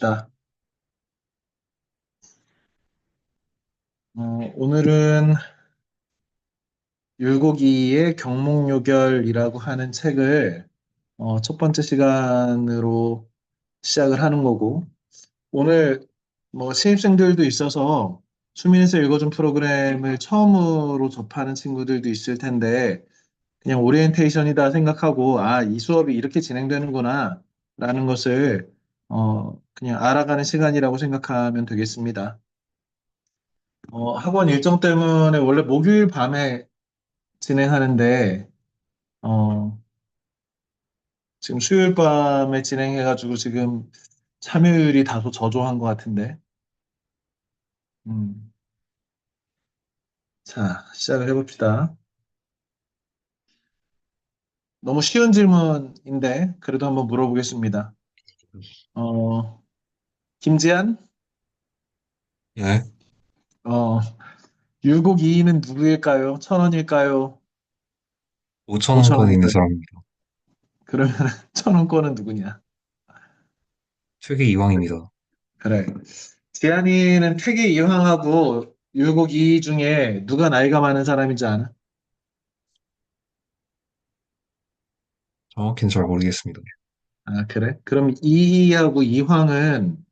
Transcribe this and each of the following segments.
해봅시다. 오늘은 율곡이의 경목요결이라고 하는 책을 첫 번째 시간으로 시작을 하는 거고, 오늘 신입생들도 있어서 수민에서 읽어준 프로그램을 처음으로 접하는 친구들도 있을 텐데, 그냥 오리엔테이션이다 생각하고, 아, 이 수업이 이렇게 진행되는구나, 라는 것을 그냥 알아가는 시간이라고 생각하면 되겠습니다. 학원 일정 때문에 원래 목요일 밤에 진행하는데, 어, 지금 수요일 밤에 진행해가지고 지금 참여율이 다소 저조한 것 같은데, 음, 자, 시작을 해봅시다. 너무 쉬운 질문인데, 그래도 한번 물어보겠습니다. 어, 김지한, 예, 어, 율곡 2위는 누구일까요? 천원일까요? 5천 원권에 있는 오천원일까요? 사람입니다. 그러면 천원권은 누구냐? 세계 이왕입니다. 그래. 지한이는 퇴계 이황하고 율곡 2위 중에 누가 나이가 많은 사람인지 아나? 정확히는 잘 모르겠습니다. 아, 그래? 그럼 이하고 이황은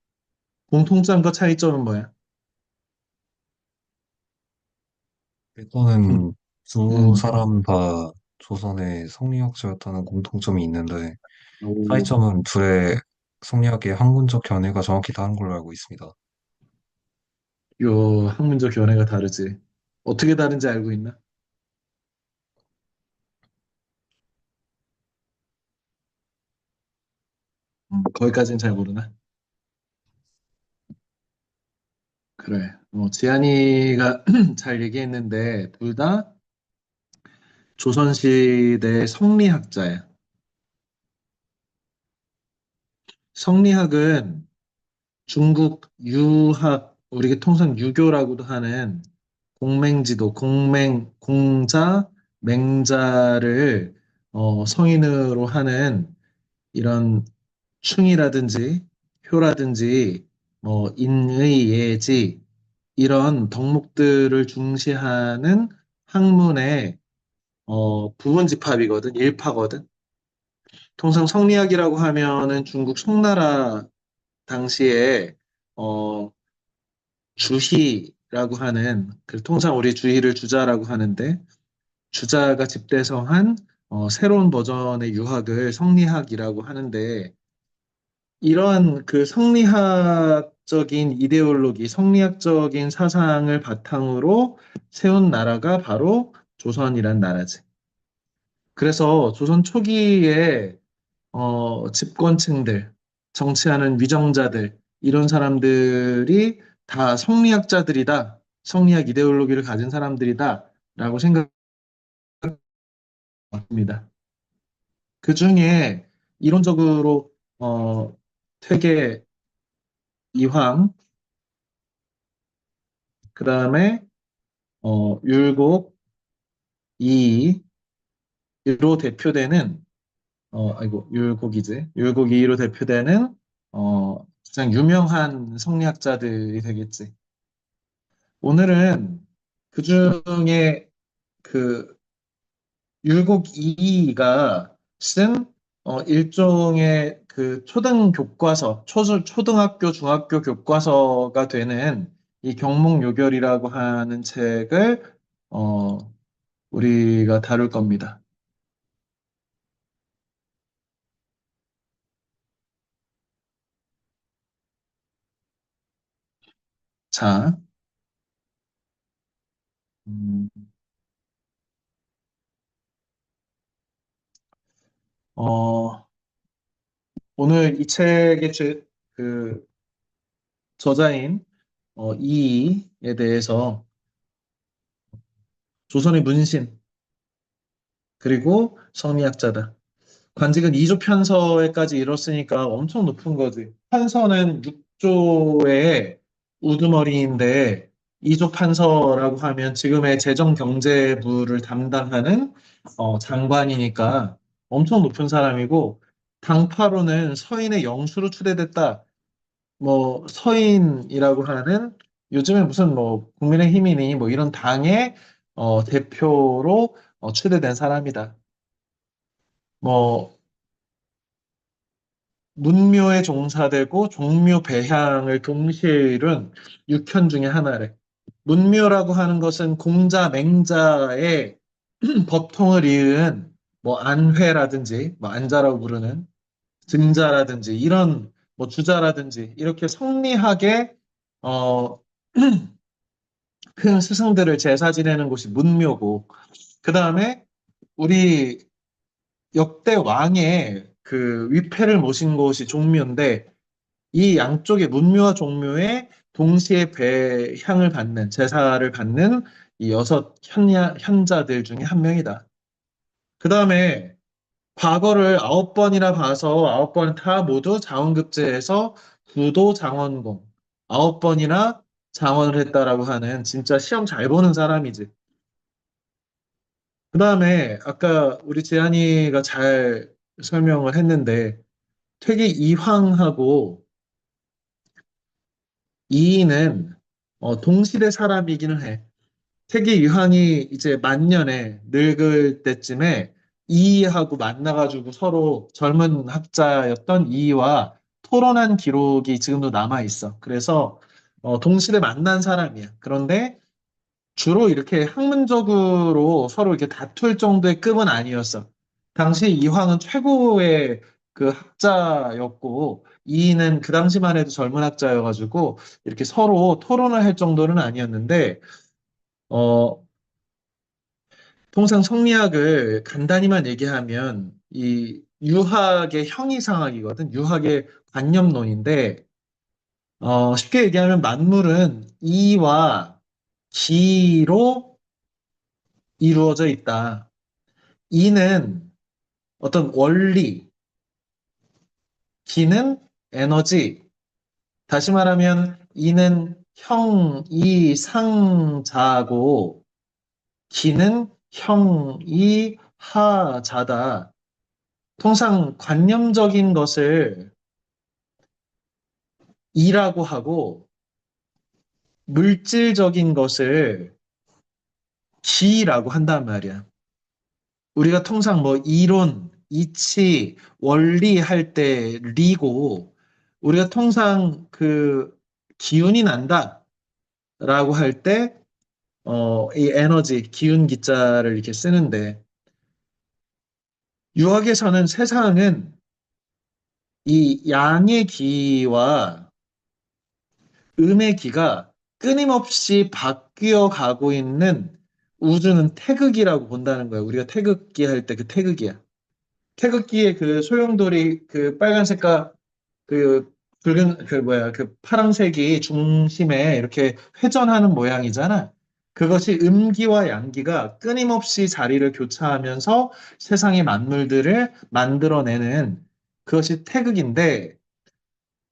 공통점과 차이점은 뭐야? 음, 일단은 두 음. 사람 다 조선의 성리학자였다는 공통점이 있는데 오, 차이점은 둘의 성리학의 학문적 견해가 정확히 다른 걸로 알고 있습니다. 요 학문적 견해가 다르지. 어떻게 다른지 알고 있나? 거기까지는 잘 모르나? 그래. 지한이가 잘 얘기했는데 둘 다 조선시대 성리학자야. 성리학은 중국 유학, 우리가 통상 유교라고도 하는 공맹지도, 공자, 맹자를 성인으로 하는 이런 충이라든지 효라든지 인의, 예지 이런 덕목들을 중시하는 학문의 부분집합이거든, 일파거든. 통상 성리학이라고 하면은 중국 송나라 당시에 어, 주희라고 하는 통상 우리 주희를 주자라고 하는데 주자가 집대성한 새로운 버전의 유학을 성리학이라고 하는데 이러한 그 성리학적인 이데올로기, 성리학적인 사상을 바탕으로 세운 나라가 바로 조선이란 나라지. 그래서 조선 초기에 집권층들, 정치하는 위정자들, 이런 사람들이 다 성리학자들이다. 성리학 이데올로기를 가진 사람들이다. 라고 생각합니다. 그 중에 이론적으로, 퇴계 이황, 그 다음에, 율곡 이로 대표되는, 율곡이지. 율곡 이로 대표되는, 가장 유명한 성리학자들이 되겠지. 오늘은 그 중에 그 율곡 2가 쓴 일종의 그 초등 교과서, 초등학교, 중학교 교과서가 되는 이 경목요결이라고 하는 책을 어, 우리가 다룰 겁니다. 자, 음, 어, 오늘 이 책의 그 저자인 이이에 대해서 조선의 문신 그리고 성리학자다. 관직은 2조 편서에까지 이뤘으니까 엄청 높은 거지. 판서는 6조의 우두머리인데 2조 판서라고 하면 지금의 재정경제부를 담당하는 장관이니까 엄청 높은 사람이고 당파로는 서인의 영수로 추대됐다. 뭐 서인이라고 하는 요즘에 무슨 뭐 국민의힘이니 뭐 이런 당의 대표로 추대된 사람이다. 뭐 문묘에 종사되고 종묘 배향을 동시에 이룬 육현 중에 하나래. 문묘라고 하는 것은 공자, 맹자의 법통을 이은 뭐 안회라든지 뭐 안자라고 부르는 증자라든지 이런 뭐 주자라든지 이렇게 성리하게 어, 큰 스승들을 제사 지내는 곳이 문묘고 그 다음에 우리 역대 왕의 그 위패를 모신 곳이 종묘인데 이 양쪽의 문묘와 종묘에 동시에 배향을 받는 제사를 받는 이 여섯 현자들 중에 한 명이다. 그 다음에 과거를 9번이나 봐서 9번 다 모두 장원급제에서 구도 장원공 9번이나 장원을 했다라고 하는 진짜 시험 잘 보는 사람이지. 그 다음에 아까 우리 재한이가 잘 설명을 했는데 퇴계 이황하고 이인은 동시대 사람이기는 해. 퇴계 이황이 이제 만년에 늙을 때쯤에 이하고 만나가지고 서로 젊은 학자였던 이와 토론한 기록이 지금도 남아 있어. 그래서 동시대 만난 사람이야. 그런데 주로 이렇게 학문적으로 서로 이렇게 다툴 정도의 급은 아니었어. 당시 이황은 최고의 그 학자였고 이인은 그 당시만 해도 젊은 학자여가지고 이렇게 서로 토론을 할 정도는 아니었는데 어, 통상 성리학을 간단히만 얘기하면 이 유학의 형이상학이거든. 유학의 관념론인데 쉽게 얘기하면 만물은 이와 기로 이루어져 있다. 이는 어떤 원리, 기는 에너지. 다시 말하면 이는 형, 이, 상, 자고 기는 형, 이, 하, 자다. 통상 관념적인 것을 이라고 하고 물질적인 것을 기라고 한단 말이야. 우리가 통상 뭐 이론, 이치, 원리 할 때 리고 우리가 통상 그 기운이 난다라고 할 때 이 에너지, 기운 기자를 이렇게 쓰는데 유학에서는 세상은 이 양의 기와 음의 기가 끊임없이 바뀌어 가고 있는 우주는 태극이라고 본다는 거야. 우리가 태극기 할 때 그 태극이야. 태극기의 그 소용돌이 그 빨간 색깔 그 붉은 그 뭐야 그 파란색이 중심에 이렇게 회전하는 모양이잖아. 그것이 음기와 양기가 끊임없이 자리를 교차하면서 세상의 만물들을 만들어내는 그것이 태극인데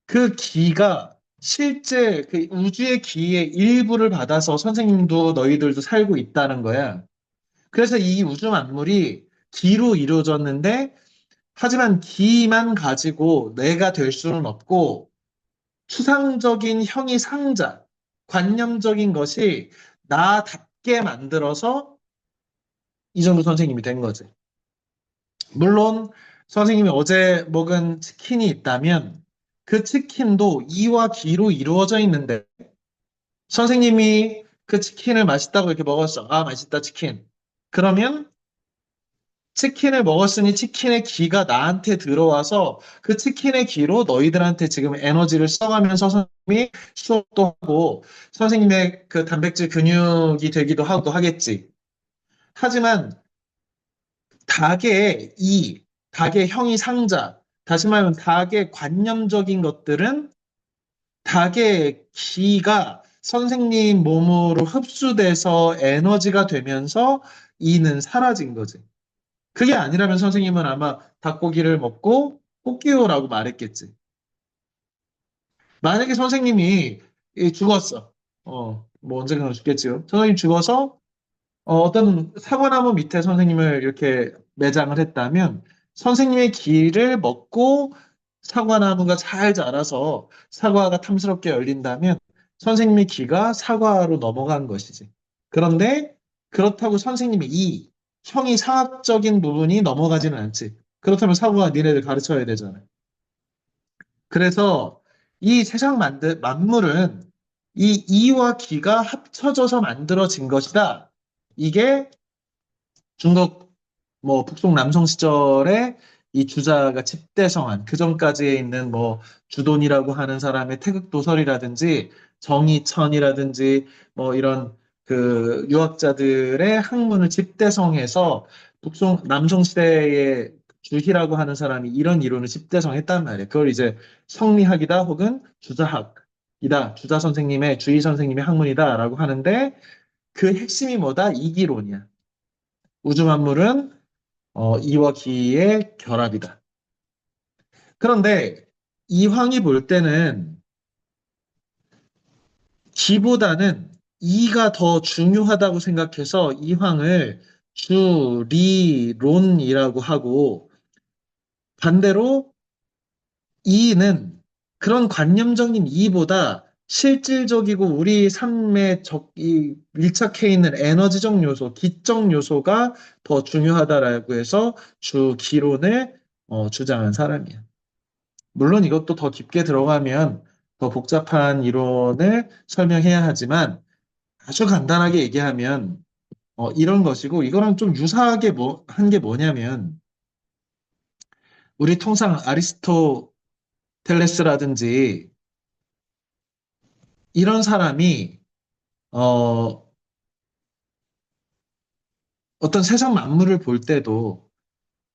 그 기가 실제 그 우주의 기의 일부를 받아서 선생님도 너희들도 살고 있다는 거야. 그래서 이 우주 만물이 기로 이루어졌는데 하지만 기만 가지고 내가 될 수는 없고 추상적인 형이 상자, 관념적인 것이 나답게 만들어서 이정도 선생님이 된 거지. 물론 선생님이 어제 먹은 치킨이 있다면 그 치킨도 이와 기로 이루어져 있는데 선생님이 그 치킨을 맛있다고 이렇게 먹었어. 아, 맛있다, 치킨. 그러면 치킨을 먹었으니 치킨의 기가 나한테 들어와서 그 치킨의 기로 너희들한테 지금 에너지를 써가면서 선생님이 수업도 하고 선생님의 그 단백질 근육이 되기도 하고 하겠지. 하지만 닭의 이, 닭의 형이 상자, 다시 말하면 닭의 관념적인 것들은 닭의 기가 선생님 몸으로 흡수돼서 에너지가 되면서 이는 사라진 거지. 그게 아니라면 선생님은 아마 닭고기를 먹고 뽑기요라고 말했겠지. 만약에 선생님이 죽었어. 뭐 언젠가는 죽겠지요. 선생님 죽어서 어떤 사과나무 밑에 선생님을 이렇게 매장을 했다면 선생님의 기를 먹고 사과나무가 잘 자라서 사과가 탐스럽게 열린다면 선생님의 귀가 사과로 넘어간 것이지. 그런데 그렇다고 선생님의 이 형이 상학적인 부분이 넘어가지는 않지. 그렇다면 사과가 니네들 가르쳐야 되잖아. 그래서 이 세상 만물은 이 이와 기가 합쳐져서 만들어진 것이다. 이게 중국 뭐 북송 남송 시절에 이 주자가 집대성한 그 전까지에 있는 뭐 주돈이라고 하는 사람의 태극도설이라든지 정이천이라든지 뭐 이런 그 유학자들의 학문을 집대성해서 북송 남송 시대의 주희라고 하는 사람이 이런 이론을 집대성했단 말이에요. 그걸 이제 성리학이다 혹은 주자학이다. 주자 선생님의 주희 선생님의 학문이다라고 하는데 그 핵심이 뭐다? 이기론이야. 우주 만물은 이와 기의 결합이다. 그런데 이황이 볼 때는 기보다는 이가 더 중요하다고 생각해서 이황을 주리론이라고 하고 반대로 이는 그런 관념적인 이보다 실질적이고 우리 삶에 밀착해 있는 에너지적 요소, 기적 요소가 더 중요하다라고 해서 주기론을 주장한 사람이야. 물론 이것도 더 깊게 들어가면 더 복잡한 이론을 설명해야 하지만 아주 간단하게 얘기하면 이런 것이고 이거랑 좀 유사하게 한 게 뭐냐면 우리 통상 아리스토텔레스라든지 이런 사람이 어, 어떤 세상 만물을 볼 때도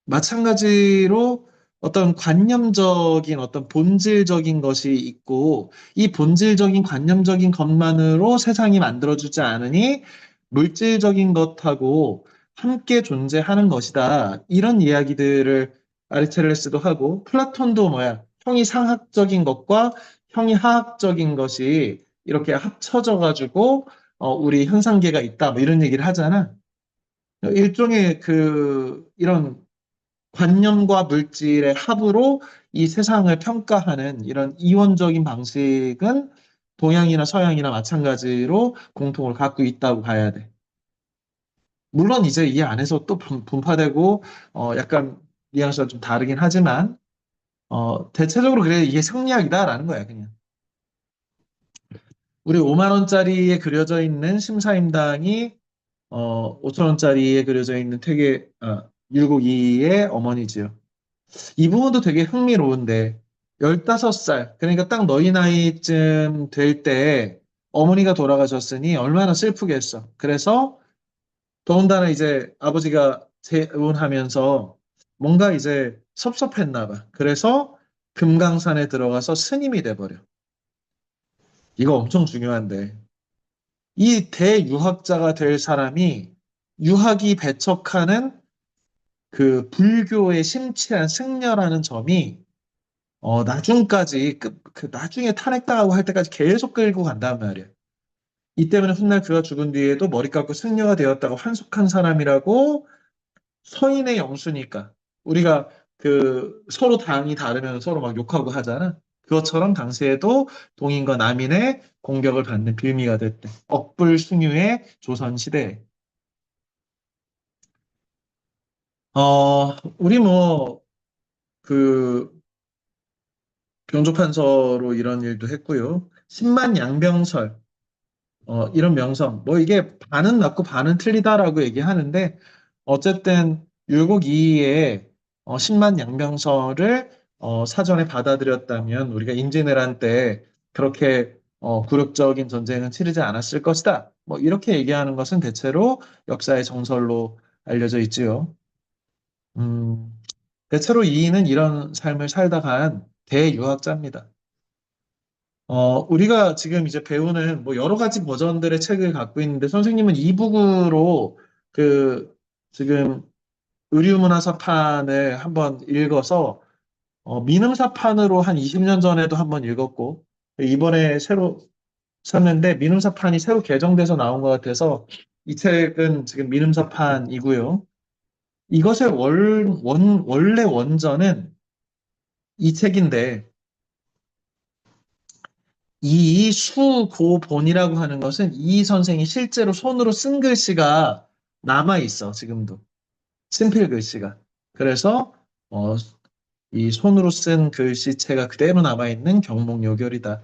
마찬가지로 어떤 관념적인 어떤 본질적인 것이 있고 이 본질적인 관념적인 것만으로 세상이 만들어지지 않으니 물질적인 것하고 함께 존재하는 것이다. 이런 이야기들을 아리스토텔레스도 하고 플라톤도 뭐야? 형이 상학적인 것과 형이 하학적인 것이 이렇게 합쳐져 가지고 우리 현상계가 있다. 뭐 이런 얘기를 하잖아. 일종의 이런 관념과 물질의 합으로 이 세상을 평가하는 이런 이원적인 방식은 동양이나 서양이나 마찬가지로 공통을 갖고 있다고 봐야 돼. 물론 이제 이 안에서 또 분파되고 약간 뉘앙스가 좀 다르긴 하지만 대체적으로 그래 이게 성리학이다라는 거야 그냥. 우리 5만 원짜리에 그려져 있는 심사임당이 5천 원짜리에 그려져 있는 율곡이의 어머니지요. 이 부분도 되게 흥미로운데, 15살, 그러니까 딱 너희 나이쯤 될 때 어머니가 돌아가셨으니 얼마나 슬프겠어. 그래서 더군다나 이제 아버지가 재혼하면서 뭔가 이제 섭섭했나 봐. 그래서 금강산에 들어가서 스님이 돼버려. 이거 엄청 중요한데. 이 대유학자가 될 사람이 유학이 배척하는 그 불교의 심취한 승려라는 점이 나중까지, 나중에 탄핵당하고 할 때까지 계속 끌고 간단 말이야. 이 때문에 훗날 그가 죽은 뒤에도 머리 깎고 승려가 되었다고 환속한 사람이라고 서인의 영수니까. 우리가 서로 당이 다르면 서로 막 욕하고 하잖아. 그것처럼 당시에도 동인과 남인의 공격을 받는 빌미가 됐대. 억불숭유의 조선시대에. 우리 뭐, 그, 병조판서로 이런 일도 했고요. 신만 양병설. 이런 명성. 뭐 이게 반은 맞고 반은 틀리다라고 얘기하는데 어쨌든 율곡 이의의 10만 양병설을 사전에 받아들였다면 우리가 임진왜란 때 그렇게 굴욕적인 전쟁은 치르지 않았을 것이다. 뭐 이렇게 얘기하는 것은 대체로 역사의 정설로 알려져 있지요. 음, 대체로 이의는 이런 삶을 살다 간 대유학자입니다. 우리가 지금 이제 배우는 뭐 여러 가지 버전들의 책을 갖고 있는데 선생님은 이북으로 그 지금 의류문화사판을 한번 읽어서 민음사판으로 한 20년 전에도 한번 읽었고 이번에 새로 샀는데 민음사판이 새로 개정돼서 나온 것 같아서 이 책은 지금 민음사판이고요. 이것의 원래 원전은 이 책인데 이 수고본이라고 하는 것은 이 선생이 실제로 손으로 쓴 글씨가 남아 있어, 지금도. 친필 글씨가. 그래서 어, 이 손으로 쓴 글씨체가 그대로 남아 있는 경목요결이다.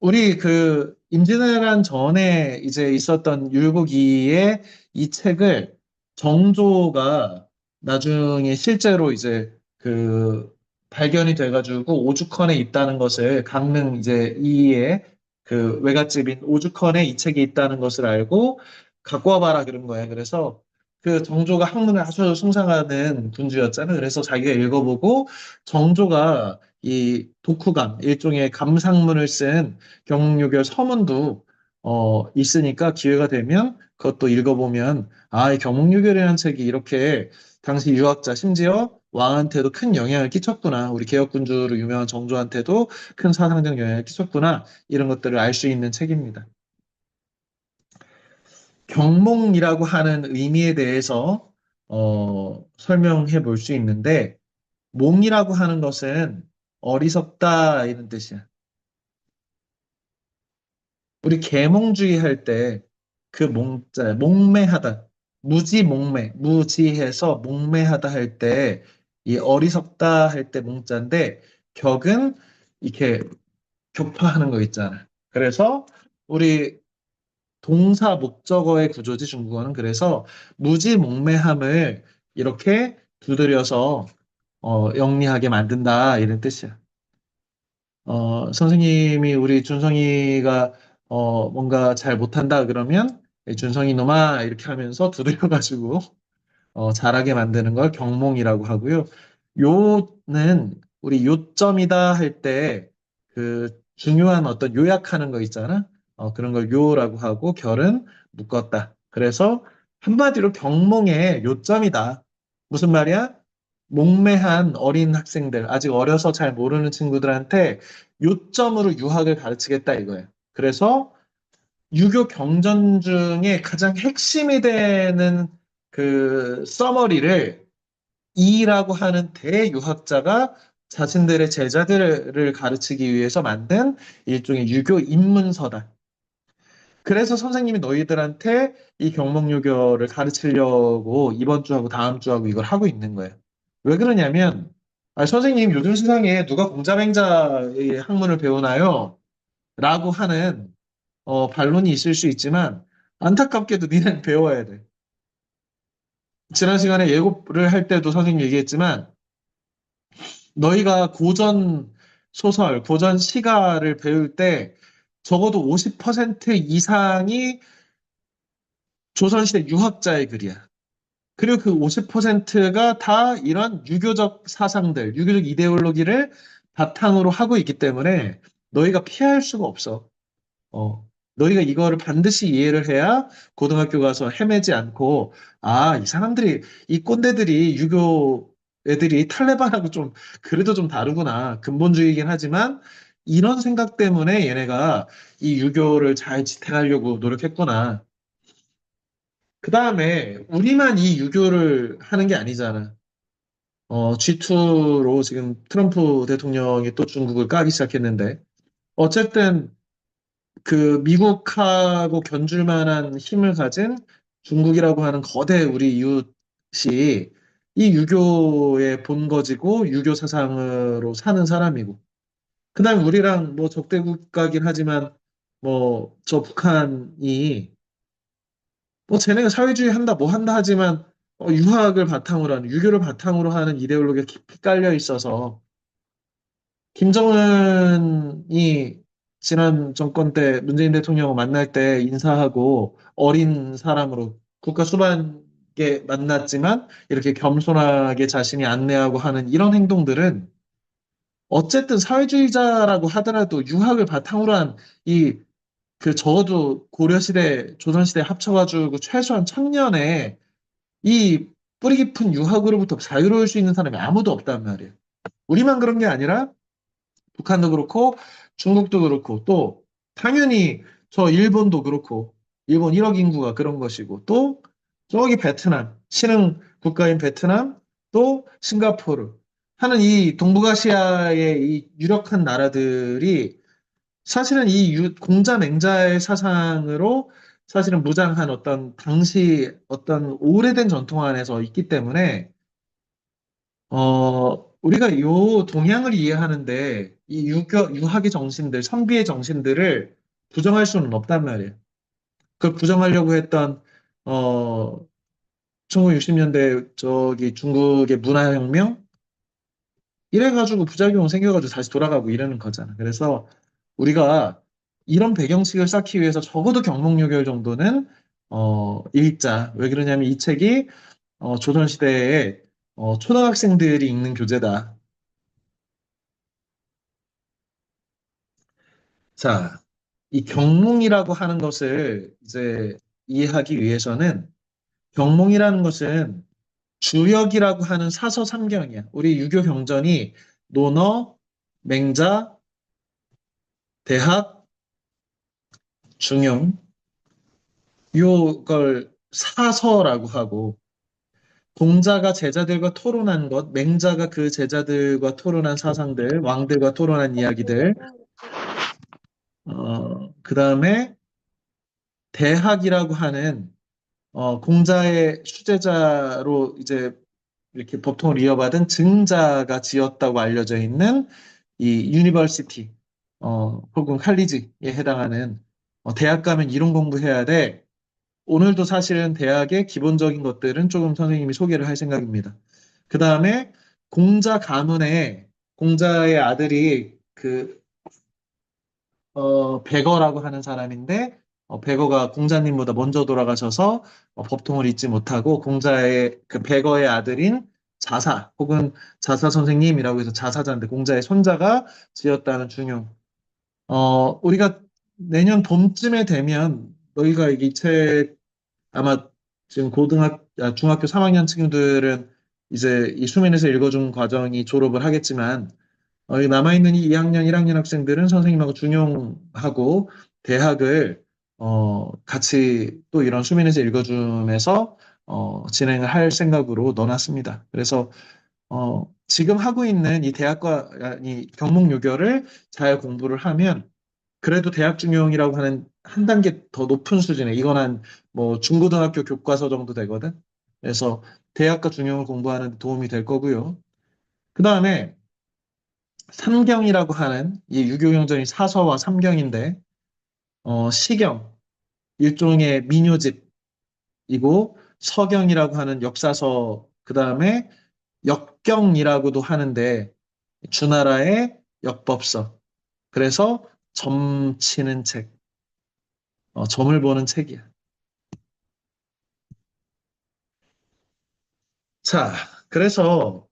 우리 그 임진왜란 전에 이제 있었던 율곡이의 이 책을 정조가 나중에 실제로 이제 그 발견이 돼가지고 오죽헌에 있다는 것을 강릉 이제 이의 그 외갓집인 오죽헌에 이 책이 있다는 것을 알고 갖고 와봐라 그런 거예요. 그래서 그 정조가 학문을 아주 숭상하는 군주였잖아요. 그래서 자기가 읽어보고 정조가 이 독후감, 일종의 감상문을 쓴 경육열 서문도 있으니까 기회가 되면 그것도 읽어보면 아, 이 경목유결이라는 책이 이렇게 당시 유학자 심지어 왕한테도 큰 영향을 끼쳤구나. 우리 개혁군주로 유명한 정조한테도 큰 사상적 영향을 끼쳤구나. 이런 것들을 알 수 있는 책입니다. 경목이라고 하는 의미에 대해서 설명해 볼 수 있는데 몽이라고 하는 것은 어리석다 이런 뜻이야. 우리 계몽주의 할 때 그 몽자, 목매하다, 무지몽매, 무지해서 목매하다 할 때 이 어리석다 할 때 몽자인데 격은 이렇게 격파하는 거 있잖아. 그래서 우리 동사 목적어의 구조지 중국어는 그래서 무지몽매함을 이렇게 두드려서 영리하게 만든다 이런 뜻이야. 선생님이 우리 준성이가 뭔가 잘 못한다 그러면 준성이 놈아 이렇게 하면서 두드려가지고 잘하게 만드는 걸 경몽이라고 하고요. 요는 우리 요점이다 할 때 그 중요한 어떤 요약하는 거 있잖아. 그런 걸 요라고 하고 결은 묶었다. 그래서 한마디로 경몽의 요점이다. 무슨 말이야? 목매한 어린 학생들, 아직 어려서 잘 모르는 친구들한테 요점으로 유학을 가르치겠다 이거예요. 그래서 유교 경전 중에 가장 핵심이 되는 그 서머리를 이라고 하는 대유학자가 자신들의 제자들을 가르치기 위해서 만든 일종의 유교 입문서다. 그래서 선생님이 너희들한테 이 경목유교를 가르치려고 이번 주하고 다음 주하고 이걸 하고 있는 거예요. 왜 그러냐면, 선생님 요즘 세상에 누가 공자맹자의 학문을 배우나요? 라고 하는 반론이 있을 수 있지만 안타깝게도 니는 배워야 돼. 지난 시간에 예고를 할 때도 선생님 얘기했지만 너희가 고전 소설, 고전 시가를 배울 때 적어도 50% 이상이 조선시대 유학자의 글이야. 그리고 그 50%가 다 이런 유교적 사상들, 유교적 이데올로기를 바탕으로 하고 있기 때문에 너희가 피할 수가 없어. 어, 너희가 이거를 반드시 이해를 해야 고등학교 가서 헤매지 않고, 아, 이 사람들이, 이 꼰대들이 유교 애들이 탈레반하고 좀, 그래도 좀 다르구나. 근본주의이긴 하지만, 이런 생각 때문에 얘네가 이 유교를 잘 지탱하려고 노력했구나. 그 다음에, 우리만 이 유교를 하는 게 아니잖아. G2로 지금 트럼프 대통령이 또 중국을 까기 시작했는데, 어쨌든, 그 미국하고 견줄 만한 힘을 가진 중국이라고 하는 거대 우리 이웃이 이 유교의 본거지고 유교 사상으로 사는 사람이고 그다음에 우리랑 뭐 적대국가긴 하지만 뭐 저 북한이 뭐 쟤네가 사회주의 한다 뭐 한다 하지만 유학을 바탕으로 하는 유교를 바탕으로 하는 이데올로기가 깊이 깔려 있어서 김정은이 지난 정권 때 문재인 대통령을 만날 때 인사하고 어린 사람으로 국가 수반께 만났지만 이렇게 겸손하게 자신이 안내하고 하는 이런 행동들은 어쨌든 사회주의자라고 하더라도 유학을 바탕으로 한 이 그 적어도 고려시대, 조선시대 합쳐가지고 최소한 천년에 이 뿌리 깊은 유학으로부터 자유로울 수 있는 사람이 아무도 없단 말이에요. 우리만 그런 게 아니라 북한도 그렇고 중국도 그렇고 또 당연히 저 일본도 그렇고 일본 1억 인구가 그런 것이고 또 저기 베트남 신흥 국가인 베트남 또 싱가포르 하는 이 동북아시아의 이 유력한 나라들이 사실은 이 공자 맹자의 사상으로 사실은 무장한 어떤 당시 어떤 오래된 전통 안에서 있기 때문에 우리가 요 동양을 이해하는데 이 유학의 정신들, 선비의 정신들을 부정할 수는 없단 말이에요. 그걸 부정하려고 했던 어 1960년대 저기 중국의 문화혁명 이래가지고 부작용 생겨가지고 다시 돌아가고 이러는 거잖아. 그래서 우리가 이런 배경식을 쌓기 위해서 적어도 경목요결 정도는 읽자. 왜 그러냐면 이 책이 조선시대에 초등학생들이 읽는 교재다. 자, 이 경몽이라고 하는 것을 이제 이해하기 위해서는 경몽이라는 것은 주역이라고 하는 사서 삼경이야. 우리 유교 경전이 논어, 맹자, 대학, 중용 요걸 사서라고 하고 공자가 제자들과 토론한 것, 맹자가 그 제자들과 토론한 사상들, 왕들과 토론한 이야기들, 그 다음에 대학이라고 하는 공자의 수제자로 이제 이렇게 법통을 이어받은 증자가 지었다고 알려져 있는 이 유니버시티, 혹은 칼리지에 해당하는 대학 가면 이론 공부해야 돼. 오늘도 사실은 대학의 기본적인 것들은 조금 선생님이 소개를 할 생각입니다. 그 다음에 공자 가문에 공자의 아들이 백어라고 하는 사람인데 백어가 공자님보다 먼저 돌아가셔서 법통을 잇지 못하고 공자의 그 백어의 아들인 자사 혹은 자사 선생님이라고 해서 자사자인데 공자의 손자가 지었다는 중용. 우리가 내년 봄쯤에 되면 너희가 이 책 아마 지금 중학교 3학년 친구들은 이제 이 수면에서 읽어준 과정이 졸업을 하겠지만 이 남아있는 이 2학년, 1학년 학생들은 선생님하고 중용하고 대학을 같이 또 이런 수면에서 읽어줌에서 진행을 할 생각으로 넣어놨습니다. 그래서 지금 하고 있는 이 대학과 이 경목요결을 잘 공부를 하면 그래도 대학 중용이라고 하는 한 단계 더 높은 수준에 이건 한 뭐 중고등학교 교과서 정도 되거든. 그래서 대학과 중용을 공부하는 데 도움이 될 거고요. 그 다음에 삼경이라고 하는 이 유교경전이 사서와 삼경인데 시경 일종의 민요집이고 서경이라고 하는 역사서 그 다음에 역경이라고도 하는데 주나라의 역법서 그래서 점치는 책, 점을 보는 책이야. 자, 그래서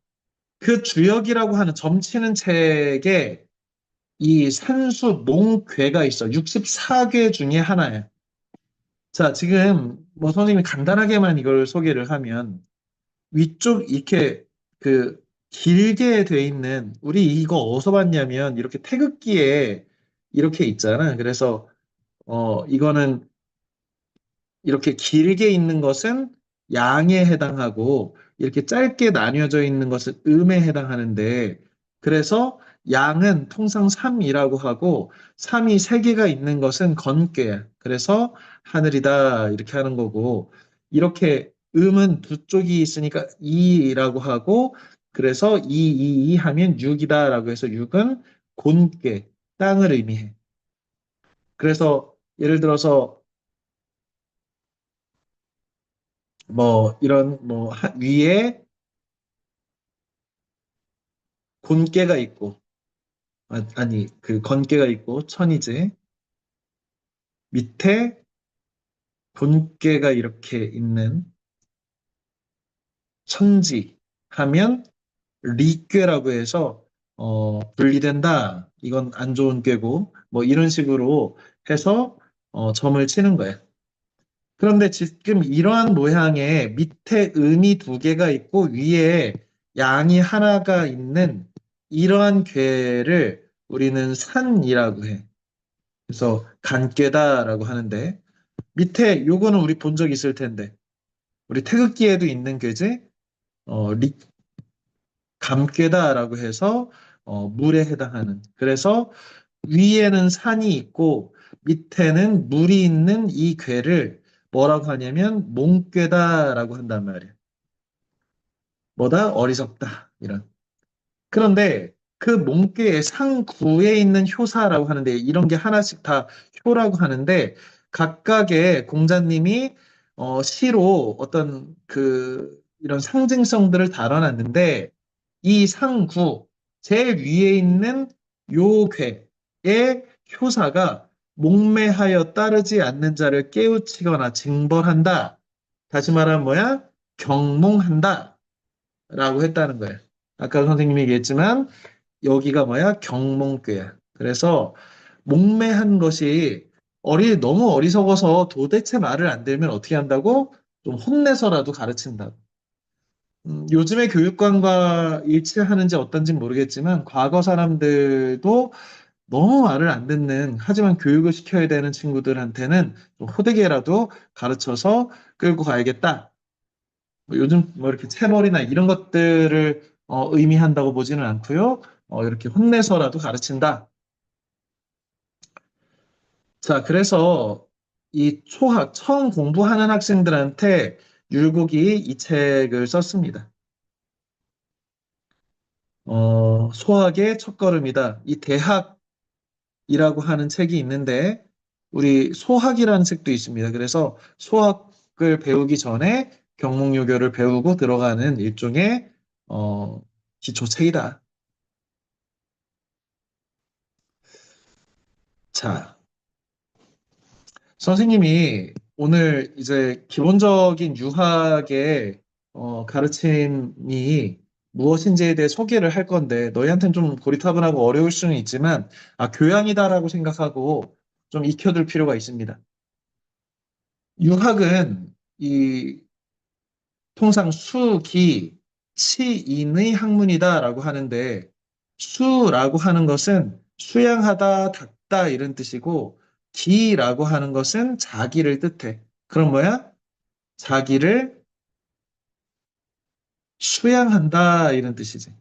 그 주역이라고 하는 점치는 책에 이 산수 몽괴가 있어. 64괴 중에 하나야. 자, 지금 뭐 선생님이 간단하게만 이걸 소개를 하면 위쪽 이렇게 그 길게 돼 있는 우리 이거 어디서 봤냐면 이렇게 태극기에 이렇게 있잖아. 그래서 이거는 이렇게 길게 있는 것은 양에 해당하고 이렇게 짧게 나뉘어져 있는 것은 음에 해당하는데 그래서 양은 통상 3이라고 하고 3이 3개가 있는 것은 건괴야. 그래서 하늘이다 이렇게 하는 거고 이렇게 음은 두 쪽이 있으니까 이라고 하고 그래서 이 하면 6이다라고 해서 6은 곤괴, 땅을 의미해. 그래서 예를 들어서 뭐 이런 뭐 위에 곤깨가 있고 아니 그 건깨가 있고 천이지 밑에 곤깨가 이렇게 있는 천지 하면 리꾀라고 해서 분리된다 이건 안 좋은 꾀고 뭐 이런 식으로 해서 점을 치는 거예요. 그런데 지금 이러한 모양의 밑에 음이 두 개가 있고 위에 양이 하나가 있는 이러한 괴를 우리는 산이라고 해. 그래서 간괴다라고 하는데 밑에 요거는 우리 본 적 있을 텐데 우리 태극기에도 있는 괴지 감괴다라고 해서 물에 해당하는. 그래서 위에는 산이 있고 밑에는 물이 있는 이 괴를 뭐라고 하냐면 몽괴다라고 한단 말이에요. 뭐다? 어리석다. 이런. 그런데 그 몽개의 상구에 있는 효사라고 하는데 이런 게 하나씩 다 효라고 하는데 각각의 공자님이 시로 어떤 그 이런 상징성들을 다뤄놨는데 이 상구 제일 위에 있는 요괴의 효사가 목매하여 따르지 않는 자를 깨우치거나 징벌한다. 다시 말하면 뭐야? 경몽한다. 라고 했다는 거예요. 아까 선생님이 얘기했지만 여기가 뭐야? 경몽괴야. 그래서 목매한 것이 너무 어리석어서 도대체 말을 안 들으면 어떻게 한다고? 좀 혼내서라도 가르친다. 요즘의 교육관과 일치하는지 어떤지 모르겠지만 과거 사람들도 너무 말을 안 듣는 하지만 교육을 시켜야 되는 친구들한테는 좀 호되게라도 가르쳐서 끌고 가야겠다. 뭐 요즘 뭐 이렇게 체벌이나 이런 것들을 의미한다고 보지는 않고요. 이렇게 혼내서라도 가르친다. 자, 그래서 이 초학, 처음 공부하는 학생들한테 율곡이 이 책을 썼습니다. 소학의 첫걸음이다. 이 대학이라고 하는 책이 있는데, 우리 소학이라는 책도 있습니다. 그래서 소학을 배우기 전에 경몽요교를 배우고 들어가는 일종의, 기초책이다. 자, 선생님이 오늘 이제 기본적인 유학의 가르침이 무엇인지에 대해 소개를 할 건데 너희한테는 좀 고리타분하고 어려울 수는 있지만 교양이다라고 생각하고 좀 익혀둘 필요가 있습니다. 유학은 이 통상 수, 기, 치, 인의 학문이다라고 하는데 수라고 하는 것은 수양하다, 닦다 이런 뜻이고 기라고 하는 것은 자기를 뜻해. 그럼 뭐야? 자기를 수양한다 이런 뜻이지.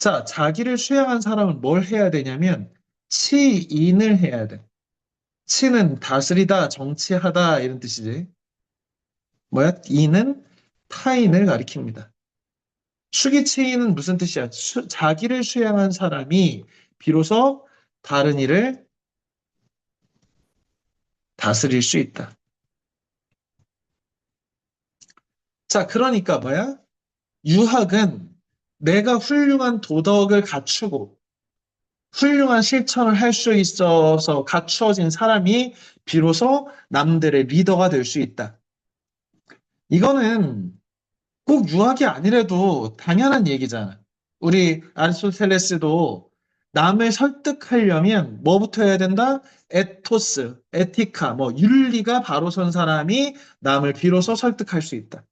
자, 자기를 수양한 사람은 뭘 해야 되냐면 치인을 해야 돼. 치는 다스리다, 정치하다 이런 뜻이지. 뭐야? 인은 타인을 가리킵니다. 수기치는 무슨 뜻이야? 자기를 수양한 사람이 비로소 다른 일을 다스릴 수 있다. 자, 그러니까 뭐야? 유학은 내가 훌륭한 도덕을 갖추고 훌륭한 실천을 할 수 있어서 갖추어진 사람이 비로소 남들의 리더가 될 수 있다. 이거는 꼭 유학이 아니라도 당연한 얘기잖아. 우리 아리스토텔레스도 남을 설득하려면 뭐부터 해야 된다? 에토스, 에티카, 뭐 윤리가 바로 선 사람이 남을 비로소 설득할 수 있다.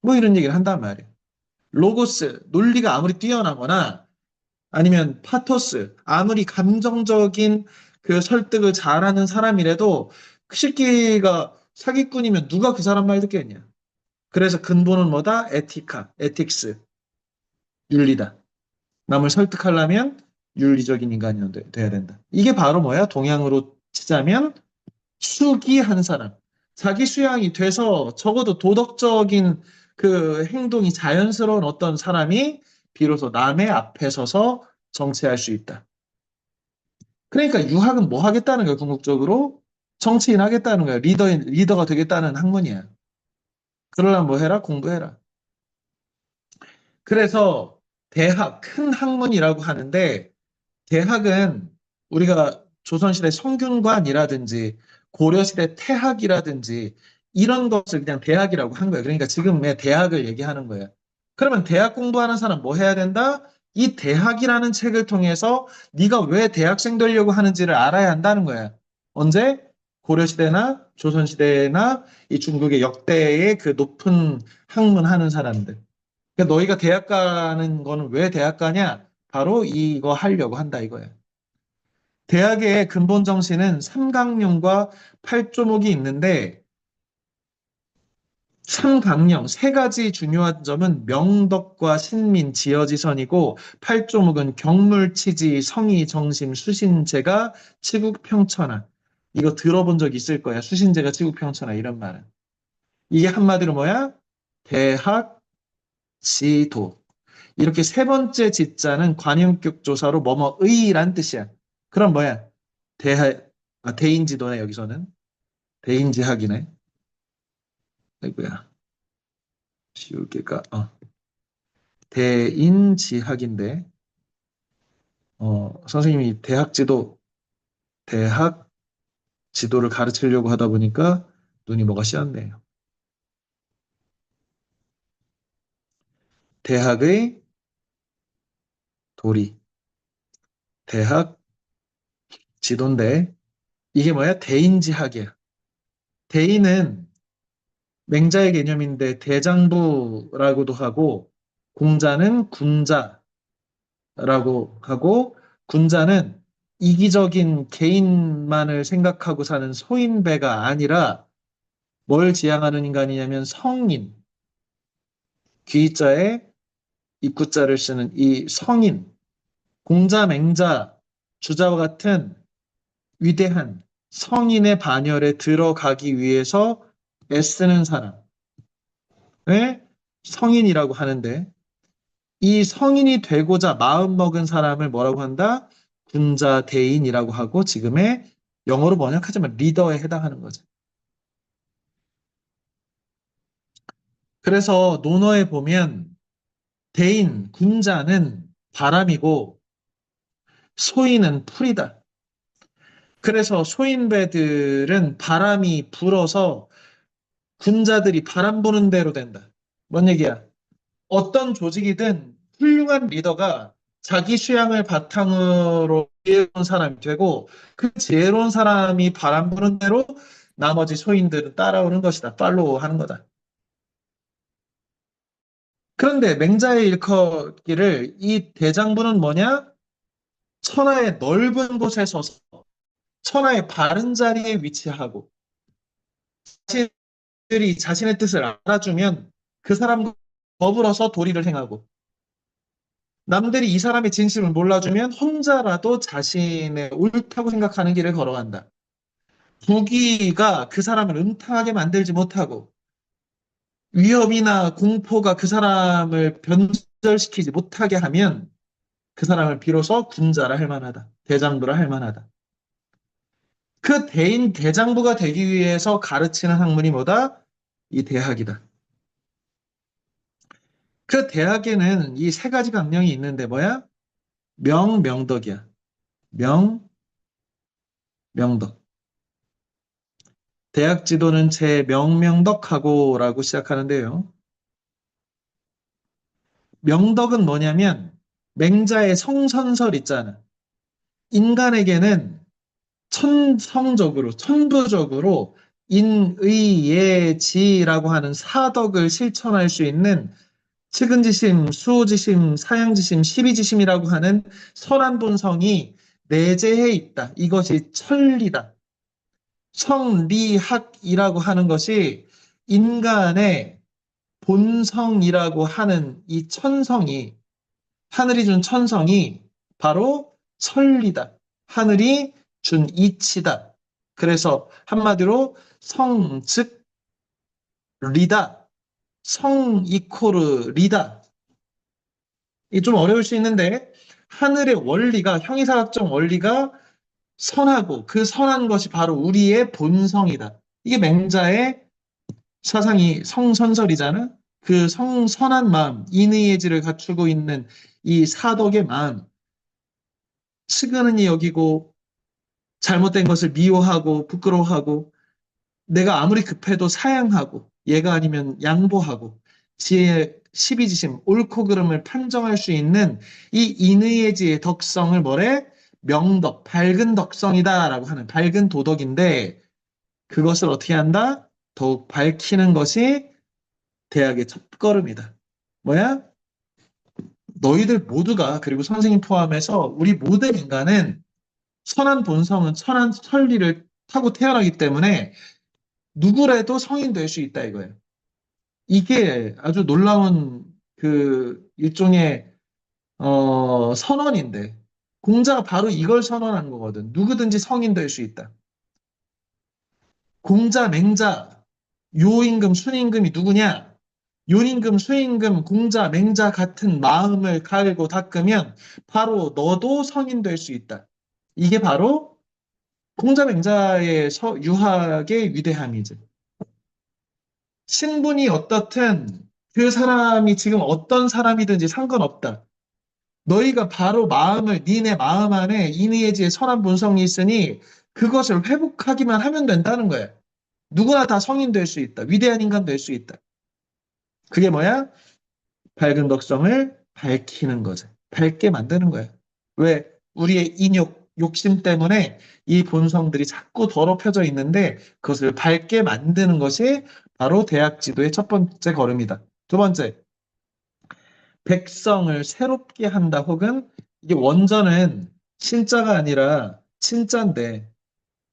뭐 이런 얘기를 한단 말이에요. 로고스, 논리가 아무리 뛰어나거나 아니면 파토스, 아무리 감정적인 그 설득을 잘하는 사람이라도 그 새끼가 사기꾼이면 누가 그 사람 말 듣겠냐? 그래서 근본은 뭐다? 에티카, 에틱스, 윤리다. 남을 설득하려면 윤리적인 인간이 돼야 된다. 이게 바로 뭐야? 동양으로 치자면 수기한 사람. 자기 수양이 돼서 적어도 도덕적인 그 행동이 자연스러운 어떤 사람이 비로소 남의 앞에 서서 정치할 수 있다. 그러니까 유학은 뭐 하겠다는 거야, 궁극적으로? 정치인 하겠다는 거야. 리더가 되겠다는 학문이야. 그러려면 뭐 해라? 공부해라. 그래서 대학, 큰 학문이라고 하는데 대학은 우리가 조선시대 성균관이라든지 고려시대 태학이라든지 이런 것을 그냥 대학이라고 한 거예요. 그러니까 지금의 대학을 얘기하는 거예요. 그러면 대학 공부하는 사람 뭐 해야 된다? 이 대학이라는 책을 통해서 네가 왜 대학생 되려고 하는지를 알아야 한다는 거야. 언제? 고려시대나 조선시대나 이 중국의 역대의 그 높은 학문하는 사람들. 그러니까 너희가 대학 가는 거는 왜 대학 가냐? 바로 이거 하려고 한다 이거예요. 대학의 근본 정신은 삼강령과 팔조목이 있는데 삼강령 세 가지 중요한 점은 명덕과 신민, 지어지선이고 팔조목은 경물치지, 성의, 정심, 수신제가 치국평천하. 이거 들어본 적 있을 거야. 수신제가 치국평천하 이런 말은. 이게 한마디로 뭐야? 대학, 지도. 이렇게 세 번째 지자는 관용격 조사로 뭐뭐의란 뜻이야. 그럼 뭐야? 대인지도네 여기서는. 대인지학이네. 아이고야. 쉬울게까. 대인지학인데, 선생님이 대학 지도를 가르치려고 하다 보니까 눈이 뭐가 씌었네요. 대학의 도리, 대학 지도인데, 이게 뭐야? 대인지학이야. 대인은 맹자의 개념인데 대장부라고도 하고, 공자는 군자라고 하고, 군자는 이기적인 개인만을 생각하고 사는 소인배가 아니라 뭘 지향하는 인간이냐면 성인, 귀자에 입구자를 쓰는 이 성인, 공자, 맹자, 주자와 같은 위대한 성인의 반열에 들어가기 위해서 애쓰는 사람을 성인이라고 하는데 이 성인이 되고자 마음먹은 사람을 뭐라고 한다? 군자, 대인이라고 하고 지금의 영어로 번역하자면 리더에 해당하는 거죠. 그래서 논어에 보면 대인, 군자는 바람이고 소인은 풀이다. 그래서 소인배들은 바람이 불어서 군자들이 바람 부는 대로 된다. 뭔 얘기야? 어떤 조직이든 훌륭한 리더가 자기 수양을 바탕으로 지혜로운 사람이 되고 그 지혜로운 사람이 바람 부는 대로 나머지 소인들은 따라오는 것이다. 팔로우 하는 거다. 그런데 맹자의 일컬기를 이 대장부는 뭐냐? 천하의 넓은 곳에 서서 천하의 바른 자리에 위치하고 자신들이 자신의 뜻을 알아주면 그 사람과 더불어서 도리를 행하고 남들이 이 사람의 진심을 몰라주면 혼자라도 자신의 옳다고 생각하는 길을 걸어간다. 부귀가 그 사람을 음탕하게 만들지 못하고 위협이나 공포가 그 사람을 변절시키지 못하게 하면 그 사람을 비로소 군자라 할 만하다. 대장부라 할 만하다. 그 대인 대장부가 되기 위해서 가르치는 학문이 뭐다? 이 대학이다. 그 대학에는 이 세 가지 강령이 있는데 뭐야? 명덕이야. 명덕. 대학 지도는 제 명덕하고라고 시작하는데요. 명덕은 뭐냐면 맹자의 성선설 있잖아. 인간에게는 천성적으로, 천부적으로 인의예지라고 하는 사덕을 실천할 수 있는 측은지심, 수호지심, 사양지심, 십이지심이라고 하는 선한 본성이 내재해 있다. 이것이 천리다. 성리학이라고 하는 것이 인간의 본성이라고 하는 이 천성이, 하늘이 준 천성이 바로 천리다. 하늘이 준 이치다. 그래서 한마디로 성, 즉, 리다. 성 이코르 리다. 이게 좀 어려울 수 있는데, 하늘의 원리가, 형이사각적 원리가 선하고 그 선한 것이 바로 우리의 본성이다. 이게 맹자의 사상이 성선설이잖아. 그 성선한 마음, 인의의지를 갖추고 있는 이 사덕의 마음, 측은히 여기고 잘못된 것을 미워하고 부끄러워하고 내가 아무리 급해도 사양하고 얘가 아니면 양보하고 지혜, 십이지심, 옳고 그름을 판정할 수 있는 이 인의의지의 덕성을 뭐래? 명덕, 밝은 덕성이다라고 하는 밝은 도덕인데 그것을 어떻게 한다? 더욱 밝히는 것이 대학의 첫걸음이다. 뭐야? 너희들 모두가 그리고 선생님 포함해서 우리 모든 인간은 선한 본성은 선한 천리를 타고 태어나기 때문에 누구라도 성인 될 수 있다 이거예요. 이게 아주 놀라운 그 일종의 선언인데 공자가 바로 이걸 선언한 거거든. 누구든지 성인 될 수 있다. 공자, 맹자, 요임금, 순임금이 누구냐? 요임금, 수임금, 공자, 맹자 같은 마음을 갈고 닦으면 바로 너도 성인 될 수 있다. 이게 바로 공자, 맹자의 유학의 위대함이지. 신분이 어떻든 그 사람이 지금 어떤 사람이든지 상관없다. 너희가 바로 니네 마음 안에 이미지의 선한 본성이 있으니 그것을 회복하기만 하면 된다는 거야. 누구나 다 성인 될 수 있다. 위대한 인간 될 수 있다. 그게 뭐야? 밝은 덕성을 밝히는 거지. 밝게 만드는 거야. 왜? 우리의 인욕, 욕심 때문에 이 본성들이 자꾸 더럽혀져 있는데 그것을 밝게 만드는 것이 바로 대학 지도의 첫 번째 걸음이다. 두 번째, 백성을 새롭게 한다 혹은 이게 원전은 신자가 아니라 친자인데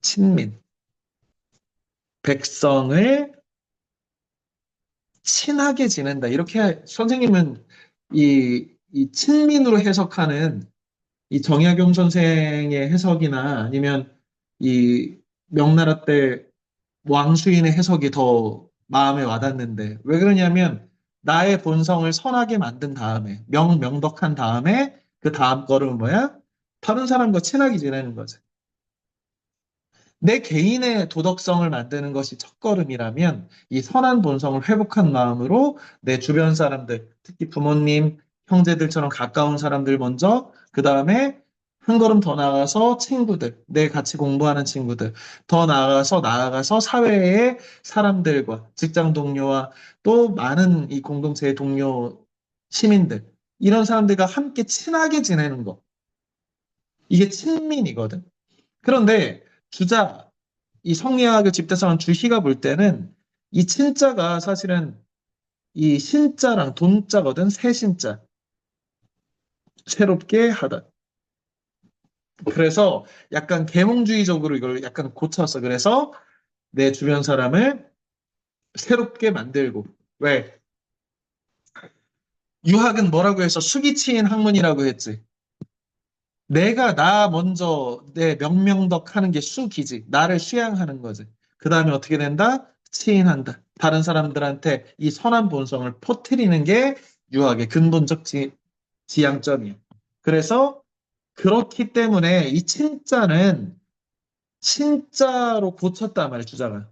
친민. 백성을 친하게 지낸다. 이렇게 선생님은 이 친민으로 해석하는 이 정약용 선생의 해석이나 아니면 이 명나라 때 왕수인의 해석이 더 마음에 와닿는데 왜 그러냐면 나의 본성을 선하게 만든 다음에 명덕한 다음에 그 다음 걸음은 뭐야? 다른 사람과 친하게 지내는 거지. 내 개인의 도덕성을 만드는 것이 첫걸음이라면 이 선한 본성을 회복한 마음으로 내 주변 사람들, 특히 부모님, 형제들처럼 가까운 사람들 먼저, 그 다음에 한 걸음 더 나아가서 친구들, 내 같이 공부하는 친구들, 더 나아가서 사회의 사람들과 직장 동료와 또 많은 이 공동체의 동료, 시민들, 이런 사람들과 함께 친하게 지내는 것. 이게 친민이거든. 그런데 주자, 이 성리학을 집대성한 주희가 볼 때는 이 친자가 사실은 이 신자랑 돈자거든, 새신자. 새롭게 하다. 그래서 약간 계몽주의적으로 이걸 약간 고쳤어. 그래서 내 주변 사람을 새롭게 만들고. 왜? 유학은 뭐라고 해서 수기치인 학문이라고 했지. 내가 나 먼저 내 명명덕 하는 게 수기지. 나를 수양하는 거지. 그 다음에 어떻게 된다? 치인한다. 다른 사람들한테 이 선한 본성을 퍼뜨리는 게 유학의 근본적 지향점이에요. 그래서 그렇기 때문에 이 친자는 신자로 고쳤단 말이에요, 주자가.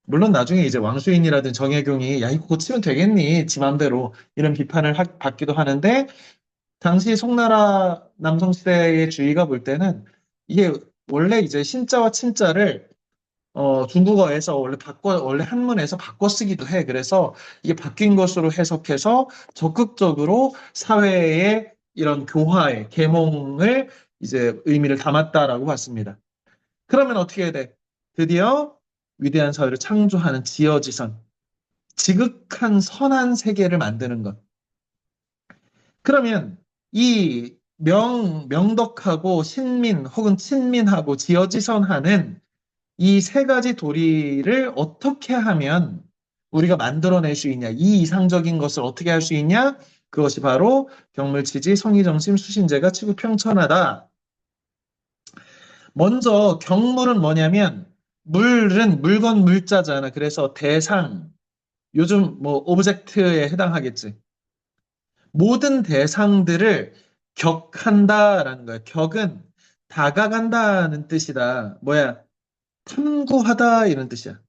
물론 나중에 이제 왕수인이라든 정혜경이 야, 이거 고치면 되겠니? 지 맘대로 이런 비판을 받기도 하는데 당시 송나라 남성시대의 주의가 볼 때는 이게 원래 이제 신자와 친자를 중국어에서 원래 한문에서 바꿔 쓰기도 해. 그래서 이게 바뀐 것으로 해석해서 적극적으로 사회의 이런 교화의 계몽을 이제 의미를 담았다라고 봤습니다. 그러면 어떻게 해야 돼? 드디어 위대한 사회를 창조하는 지어지선, 지극한 선한 세계를 만드는 것. 그러면 이 명덕하고 신민 혹은 친민하고 지어지선하는 이 세 가지 도리를 어떻게 하면 우리가 만들어낼 수 있냐? 이 이상적인 것을 어떻게 할 수 있냐? 그것이 바로 경물치지 성의정심 수신제가 치구평천하다. 먼저 경물은 뭐냐면 물은 물건 물자잖아. 그래서 대상, 요즘 뭐 오브젝트에 해당하겠지. 모든 대상들을 격한다라는 거야. 격은 다가간다는 뜻이다. 뭐야? 탐구하다 이런 뜻이야.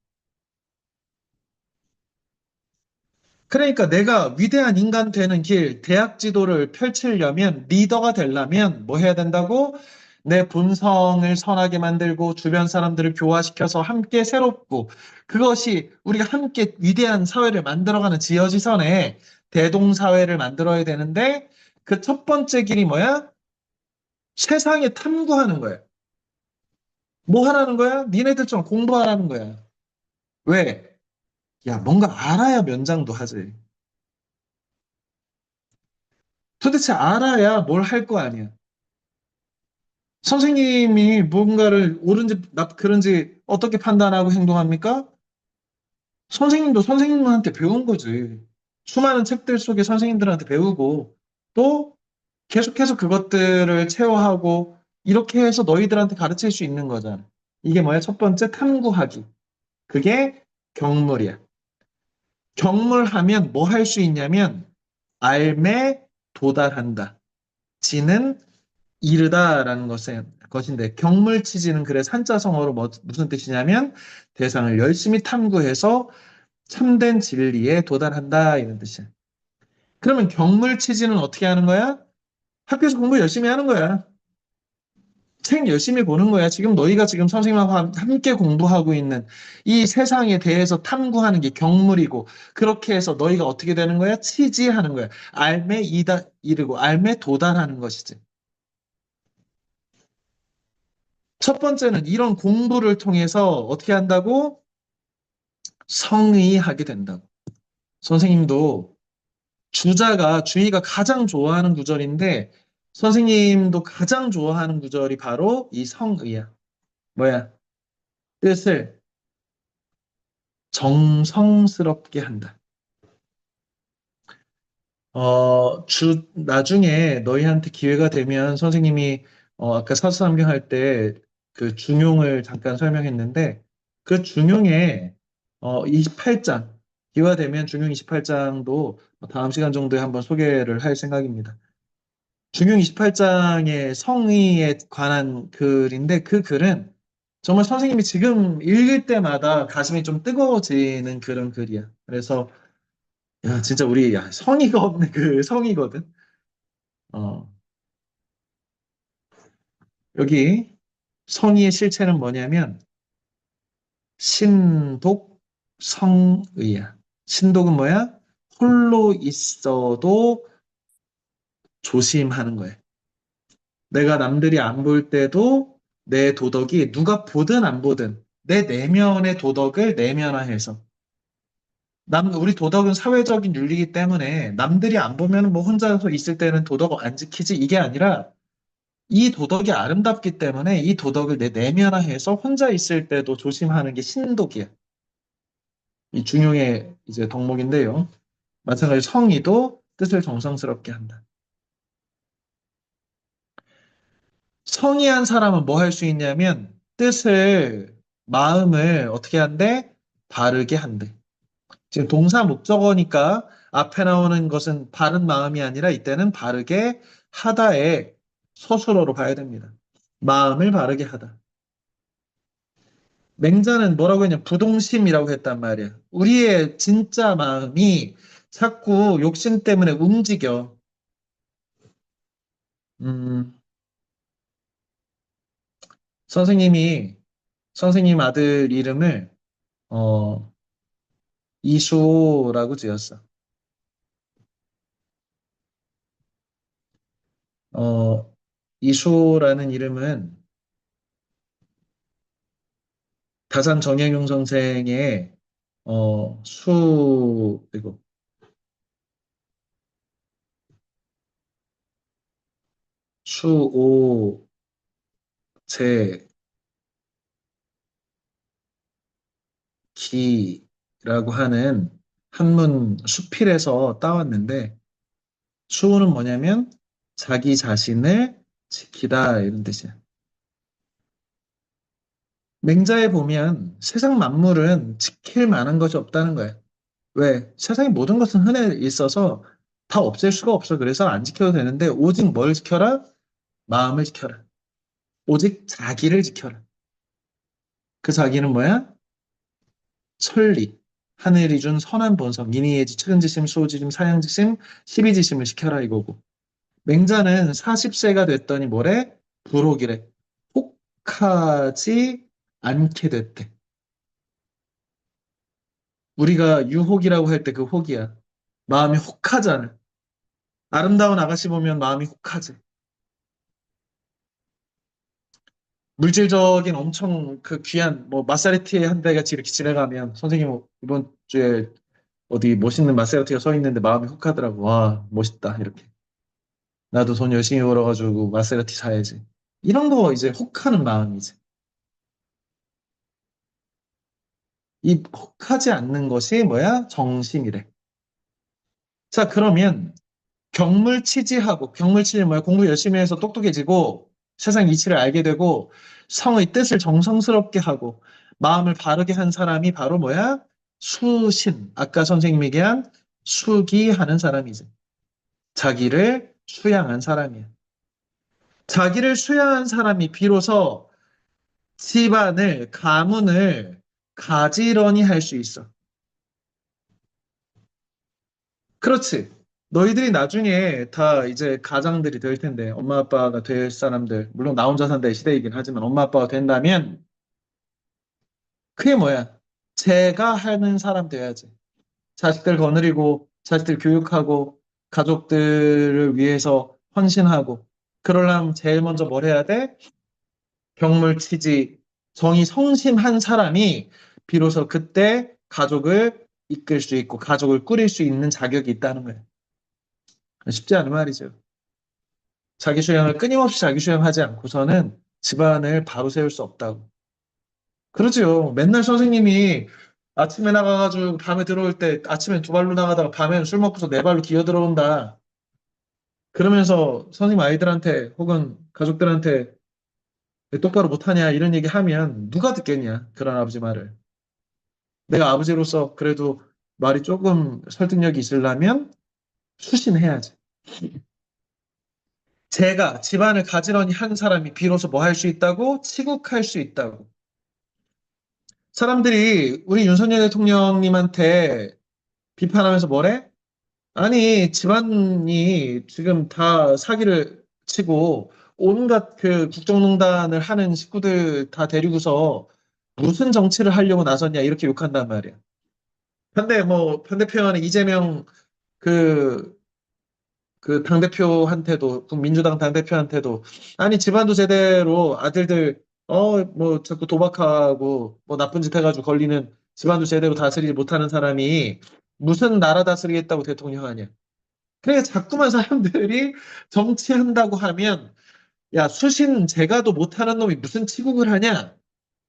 그러니까 내가 위대한 인간 되는 길, 대학 지도를 펼치려면, 리더가 되려면 뭐 해야 된다고? 내 본성을 선하게 만들고 주변 사람들을 교화시켜서 함께 새롭고 그것이 우리가 함께 위대한 사회를 만들어가는 지어지선에 대동사회를 만들어야 되는데 그 첫 번째 길이 뭐야? 세상에 탐구하는 거야. 뭐 하라는 거야? 니네들처럼 공부하라는 거야. 왜? 야, 뭔가 알아야 면장도 하지. 도대체 알아야 뭘 할 거 아니야. 선생님이 뭔가를 옳은지 그른지 어떻게 판단하고 행동합니까? 선생님도 선생님한테 배운 거지. 수많은 책들 속에 선생님들한테 배우고 또 계속해서 그것들을 체화하고 이렇게 해서 너희들한테 가르칠 수 있는 거잖아. 이게 뭐야? 첫 번째 탐구하기. 그게 경물이야. 경물하면 뭐 할 수 있냐면 알매 도달한다. 지는 이르다라는 것인데 경물치지는 그래 산자성어로 무슨 뜻이냐면 대상을 열심히 탐구해서 참된 진리에 도달한다 이런 뜻이야. 그러면 경물치지는 어떻게 하는 거야? 학교에서 공부 열심히 하는 거야. 책 열심히 보는 거야. 지금 너희가 지금 선생님하고 함께 공부하고 있는 이 세상에 대해서 탐구하는 게 경물이고 그렇게 해서 너희가 어떻게 되는 거야? 치지하는 거야. 알매 이르고 알매 도달하는 것이지. 첫 번째는 이런 공부를 통해서 어떻게 한다고? 성의하게 된다고. 선생님도 주희가 가장 좋아하는 구절인데 선생님도 가장 좋아하는 구절이 바로 이 성의야. 뭐야? 뜻을 정성스럽게 한다. 나중에 너희한테 기회가 되면 선생님이 아까 사수함경 할 때 그 중용을 잠깐 설명했는데 그 중용에 28장, 기회가 되면 중용 28장도 다음 시간 정도에 한번 소개를 할 생각입니다. 중용 28장의 성의에 관한 글인데 그 글은 정말 선생님이 지금 읽을 때마다 가슴이 좀 뜨거워지는 그런 글이야. 그래서 야, 진짜 우리 야, 성의가 없는 그 성이거든. 어, 여기 성의의 실체는 뭐냐면 신독 성의야. 신독은 뭐야? 홀로 있어도 조심하는 거야. 내가 남들이 안 볼 때도 내 도덕이 누가 보든 안 보든 내 내면의 도덕을 내면화해서 우리 도덕은 사회적인 윤리이기 때문에 남들이 안 보면 뭐 혼자서 있을 때는 도덕 안 지키지 이게 아니라 이 도덕이 아름답기 때문에 이 도덕을 내 내면화해서 혼자 있을 때도 조심하는 게 신독이야. 이 중용의 이제 덕목인데요. 마찬가지로 성의도 뜻을 정성스럽게 한다. 성의한 사람은 뭐 할 수 있냐면 마음을 어떻게 한대? 바르게 한대. 지금 동사 목적어니까 앞에 나오는 것은 바른 마음이 아니라 이때는 바르게 하다의 서술어로 봐야 됩니다. 마음을 바르게 하다. 맹자는 뭐라고 했냐? 부동심이라고 했단 말이야. 우리의 진짜 마음이 자꾸 욕심 때문에 움직여. 음, 선생님이 선생님 아들 이름을 어, 이수라고 지었어. 어, 이수라는 이름은 다산 정약용 선생의 그리고 수오제라고 하는 한문 수필에서 따왔는데 수호는 뭐냐면 자기 자신을 지키다 이런 뜻이야. 맹자에 보면 세상 만물은 지킬 만한 것이 없다는 거야. 왜? 세상의 모든 것은 흔해 있어서 다 없앨 수가 없어. 그래서 안 지켜도 되는데 오직 뭘 지켜라? 마음을 지켜라. 오직 자기를 지켜라. 그 자기는 뭐야? 천리. 하늘이 준 선한 본성, 인의예지, 측은지심, 수호지심, 사양지심, 십이지심을 지켜라 이거고. 맹자는 40세가 됐더니 뭐래? 부록이래. 혹하지 않게 됐대. 우리가 유혹이라고 할 때 그 혹이야. 마음이 혹하잖아. 아름다운 아가씨 보면 마음이 혹하지. 물질적인 엄청 그 귀한 뭐 마사레티 한 대 같이 이렇게 지나가면 선생님 이번 주에 어디 멋있는 마사레티가 서 있는데 마음이 혹하더라고. 와, 멋있다. 이렇게. 나도 돈 열심히 벌어가지고 마세라티 사야지. 이런 거 이제 혹하는 마음이지. 이 혹하지 않는 것이 뭐야? 정신이래. 자, 그러면 경물치지하고, 경물치지 뭐야? 공부 열심히 해서 똑똑해지고 세상 이치를 알게 되고 성의 뜻을 정성스럽게 하고 마음을 바르게 한 사람이 바로 뭐야? 수신. 아까 선생님이 얘기한 수기하는 사람이지. 자기를 수양한 사람이야. 자기를 수양한 사람이 비로소 집안을, 가문을 가지런히 할 수 있어. 그렇지. 너희들이 나중에 다 이제 가장들이 될 텐데, 엄마 아빠가 될 사람들, 물론 나 혼자 산다의 시대이긴 하지만 엄마 아빠가 된다면, 그게 뭐야? 제가 하는 사람 돼야지. 자식들 거느리고, 자식들 교육하고, 가족들을 위해서 헌신하고, 그러려면 제일 먼저 뭘 해야 돼? 경물치지, 정이 성심한 사람이 비로소 그때 가족을 이끌 수 있고, 가족을 꾸릴 수 있는 자격이 있다는 거야. 쉽지 않은 말이죠. 자기 수양을 끊임없이 자기 수양하지 않고서는 집안을 바로 세울 수 없다고. 그러죠. 맨날 선생님이 아침에 나가가지고 밤에 들어올 때 아침엔 두 발로 나가다가 밤에는 술 먹고서 네 발로 기어 들어온다. 그러면서 선생님 아이들한테 혹은 가족들한테 왜 똑바로 못하냐 이런 얘기 하면 누가 듣겠냐. 그런 아버지 말을. 내가 아버지로서 그래도 말이 조금 설득력이 있으려면 수신해야지. 제가 집안을 가지런히 한 사람이 비로소 뭐 할 수 있다고? 치국할 수 있다고. 사람들이 우리 윤석열 대통령님한테 비판하면서 뭐래? 아니, 집안이 지금 다 사기를 치고 온갖 그 국정농단을 하는 식구들 다 데리고서 무슨 정치를 하려고 나섰냐 이렇게 욕한단 말이야. 반대편에 이재명 그 당대표한테도, 그 민주당 당대표한테도, 아니, 집안도 제대로 아들들, 자꾸 도박하고, 나쁜 짓 해가지고 걸리는 집안도 제대로 다스리지 못하는 사람이 무슨 나라 다스리겠다고 대통령 하냐. 그러니까 자꾸만 사람들이 정치한다고 하면, 야, 수신 제가도 못하는 놈이 무슨 치국을 하냐.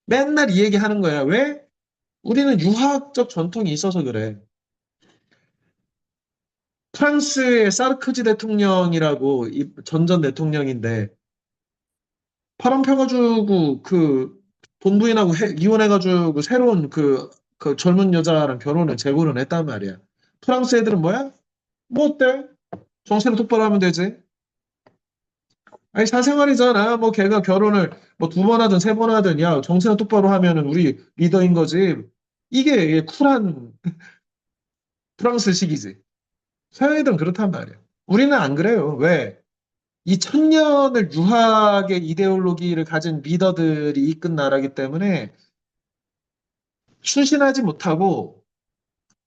맨날 이 얘기 하는 거야. 왜? 우리는 유화적 전통이 있어서 그래. 프랑스의 사르코지 대통령이라고 전전 대통령인데 파란 펴가지고 그 본부인하고 이혼해가지고 새로운 그 젊은 여자랑 재혼을 했단 말이야. 프랑스 애들은 뭐야? 뭐 어때? 정신을 똑바로 하면 되지. 아니 사생활이잖아. 뭐 걔가 결혼을 뭐 두 번 하든 세 번 하든 야 정신을 똑바로 하면은 우리 리더인 거지. 이게 쿨한 프랑스식이지. 서양 애들은 그렇단 말이야. 우리는 안 그래요. 왜? 이 천년을 유학의 이데올로기를 가진 리더들이 이끈 나라기 때문에 출신하지 못하고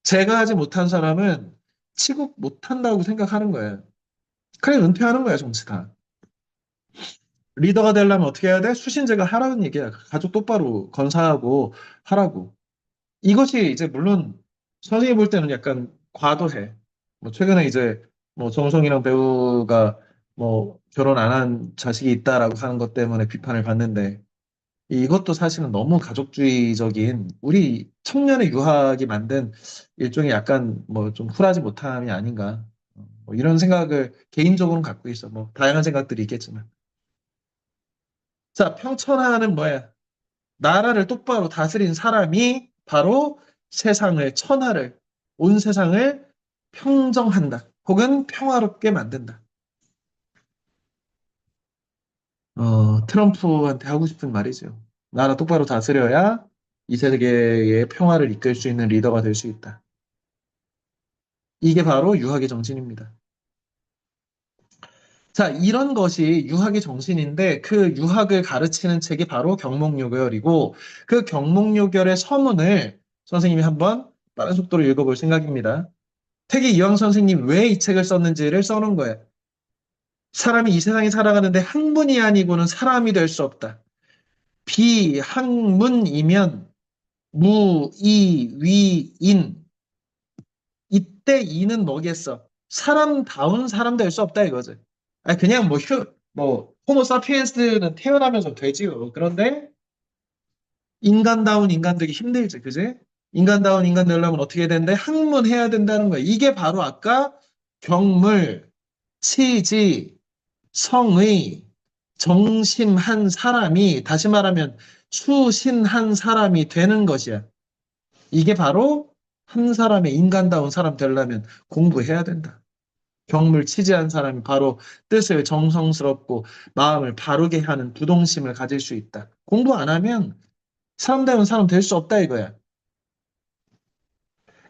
제가 하지 못한 사람은 취급 못한다고 생각하는 거예요. 그래 은퇴하는 거야 정치 다. 리더가 되려면 어떻게 해야 돼? 수신제가 하라는 얘기야. 가족 똑바로 건사하고 하라고. 이것이 이제 물론 선생님이 볼 때는 약간 과도해. 뭐 최근에 이제 뭐 정우성이랑 배우가 뭐 결혼 안 한 자식이 있다라고 하는 것 때문에 비판을 받는데 이것도 사실은 너무 가족주의적인 우리 청년의 유학이 만든 일종의 약간 뭐 좀 쿨하지 못함이 아닌가. 뭐 이런 생각을 개인적으로는 갖고 있어. 뭐 다양한 생각들이 있겠지만. 자, 평천하는 뭐야? 나라를 똑바로 다스린 사람이 바로 세상을, 천하를, 온 세상을 평정한다. 혹은 평화롭게 만든다. 트럼프한테 하고 싶은 말이죠. 나라 똑바로 다스려야 이 세계의 평화를 이끌 수 있는 리더가 될 수 있다. 이게 바로 유학의 정신입니다. 자, 이런 것이 유학의 정신인데 그 유학을 가르치는 책이 바로 경목요결이고 그 경목요결의 서문을 선생님이 한번 빠른 속도로 읽어볼 생각입니다. 태계 이황 선생님 왜 이 책을 썼는지를 써놓은 거예요. 사람이 이 세상에 살아가는데 학문이 아니고는 사람이 될 수 없다. 비학문이면 무, 이, 위, 인. 이때 이는 뭐겠어? 사람다운 사람 될 수 없다 이거지. 아니, 그냥 호모사피엔스는 태어나면서 되지요. 그런데 인간다운 인간 되기 힘들지, 그지? 인간다운 인간 되려면 어떻게 해야 되는데? 학문해야 된다는 거야. 이게 바로 아까 경물, 치지, 성의, 정심한 사람이, 다시 말하면 수신한 사람이 되는 것이야. 이게 바로 한 사람의 인간다운 사람 되려면 공부해야 된다. 경물 치지한 사람이 바로 뜻을 정성스럽고 마음을 바르게 하는 부동심을 가질 수 있다. 공부 안 하면 사람다운 사람 될 수 없다 이거야.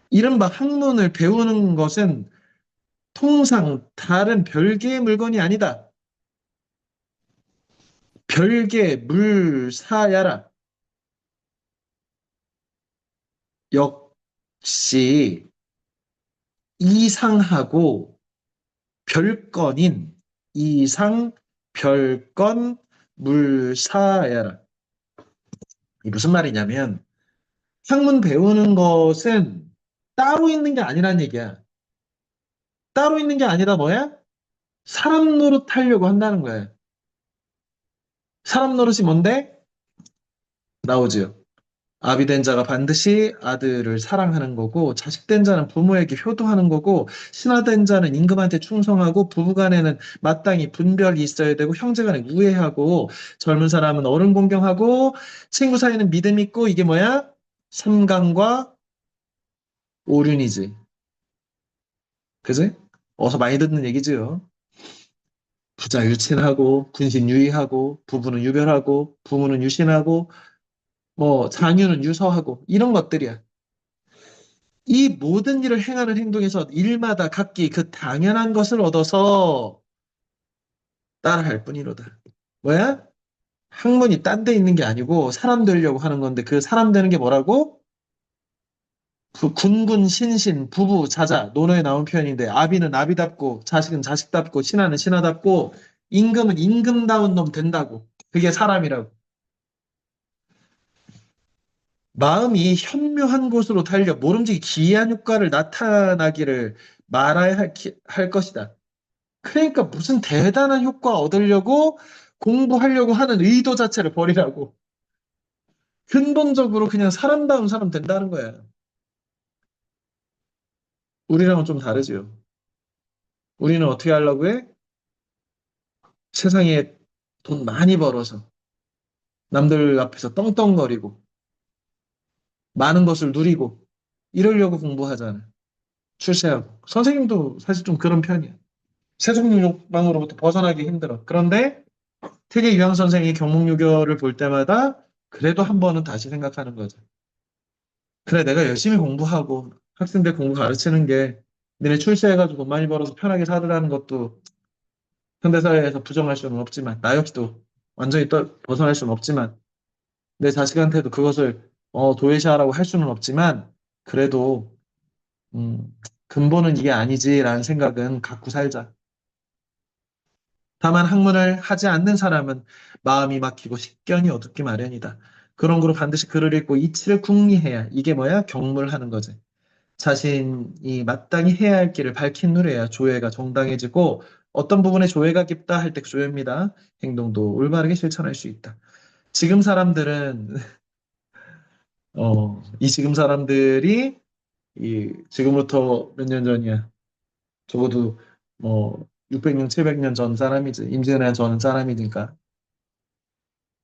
이른바 학문을 배우는 것은 통상 다른 별개의 물건이 아니다. 별개 물사야라. 역시 이상하고 별건인 이상 별건 물사야라. 이 무슨 말이냐면 학문 배우는 것은 따로 있는 게 아니란 얘기야. 따로 있는 게 아니라 뭐야? 사람 노릇하려고 한다는 거야. 사람 노릇이 뭔데? 나오죠. 아비된 자가 반드시 아들을 사랑하는 거고, 자식된 자는 부모에게 효도하는 거고, 신하된 자는 임금한테 충성하고, 부부간에는 마땅히 분별이 있어야 되고, 형제간에 우애하고, 젊은 사람은 어른 공경하고, 친구 사이는 믿음 있고, 이게 뭐야? 삼강과 오륜이지. 그지? 어서 많이 듣는 얘기지요. 부자 일친하고, 군신 유의하고, 부부는 유별하고, 부모는 유신하고, 뭐, 자녀는 유서하고, 이런 것들이야. 이 모든 일을 행하는 행동에서 일마다 각기 그 당연한 것을 얻어서 따라할 뿐이로다. 뭐야? 학문이 딴 데 있는 게 아니고 사람 되려고 하는 건데 그 사람 되는 게 뭐라고? 군군, 신신, 부부, 자자, 논어에 나온 표현인데 아비는 아비답고 자식은 자식답고 신하는 신하답고 임금은 임금다운 놈 된다고. 그게 사람이라고. 마음이 현묘한 곳으로 달려 모름지기 기이한 효과를 나타나기를 말아야 할 것이다. 그러니까 무슨 대단한 효과 얻으려고 공부하려고 하는 의도 자체를 버리라고. 근본적으로 그냥 사람다운 사람 된다는 거야. 우리랑은 좀 다르지요. 우리는 어떻게 하려고 해? 세상에 돈 많이 벌어서 남들 앞에서 떵떵거리고 많은 것을 누리고 이러려고 공부하잖아. 출세하고. 선생님도 사실 좀 그런 편이야. 세속욕망으로부터 벗어나기 힘들어. 그런데 태계 유황 선생이 경목유교를 볼 때마다 그래도 한 번은 다시 생각하는 거죠. 그래, 내가 열심히 공부하고 학생들 공부 가르치는 게 니네 출세해가지고 돈 많이 벌어서 편하게 살으라는 것도 현대사회에서 부정할 수는 없지만, 나 역시도 완전히 벗어날 수는 없지만, 내 자식한테도 그것을 도외시하라고 할 수는 없지만, 그래도, 음, 근본은 이게 아니지라는 생각은 갖고 살자. 다만 학문을 하지 않는 사람은 마음이 막히고 식견이 어둡기 마련이다. 그런 거로 반드시 글을 읽고 이치를 궁리해야 이게 뭐야? 경물하는 거지. 자신이 마땅히 해야 할 길을 밝힌 후에야 조회가 정당해지고 어떤 부분에 조회가 깊다 할 때 조회입니다. 행동도 올바르게 실천할 수 있다. 지금 사람들은 이 지금 사람들이 이 지금부터 몇 년 전이야. 적어도 뭐 600년, 700년 전 사람이지. 임진왜란 전 사람이니까.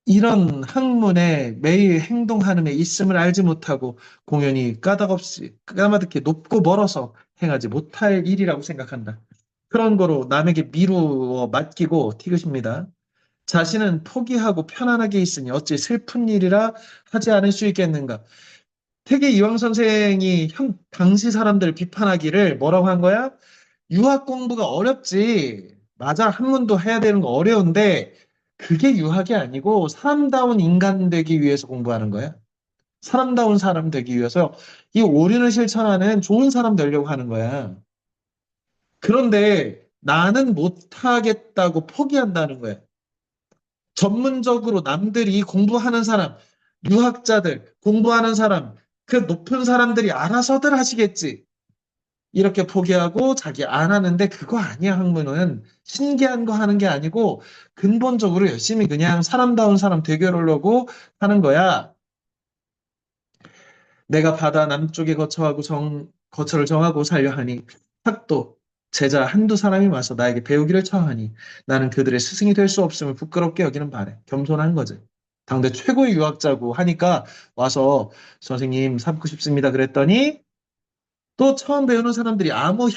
이런 학문에 매일 행동하는 데 있음을 알지 못하고 공연히 까닭없이 까마득히 높고 멀어서 행하지 못할 일이라고 생각한다. 그런 거로 남에게 미루어 맡기고 티귿입니다. 자신은 포기하고 편안하게 있으니 어찌 슬픈 일이라 하지 않을 수 있겠는가. 태계 이황 선생이 당시 사람들을 비판하기를 뭐라고 한 거야? 유학 공부가 어렵지. 맞아, 학문도 해야 되는 거 어려운데, 그게 유학이 아니고 사람다운 인간 되기 위해서 공부하는 거야. 사람다운 사람 되기 위해서 이 오륜을 실천하는 좋은 사람 되려고 하는 거야. 그런데 나는 못하겠다고 포기한다는 거야. 전문적으로 남들이 공부하는 사람, 유학자들, 공부하는 사람, 그 높은 사람들이 알아서들 하시겠지. 이렇게 포기하고 자기 안 하는데 그거 아니야, 학문은. 신기한 거 하는 게 아니고 근본적으로 열심히 그냥 사람다운 사람 되게 하려고 하는 거야. 내가 바다 남쪽에 거처를 정하고 살려 하니 탁도 제자 한두 사람이 와서 나에게 배우기를 청하니 나는 그들의 스승이 될 수 없음을 부끄럽게 여기는 바래. 겸손한 거지. 당대 최고의 유학자고 하니까 와서 선생님 삼고 싶습니다 그랬더니 또 처음 배우는 사람들이 아무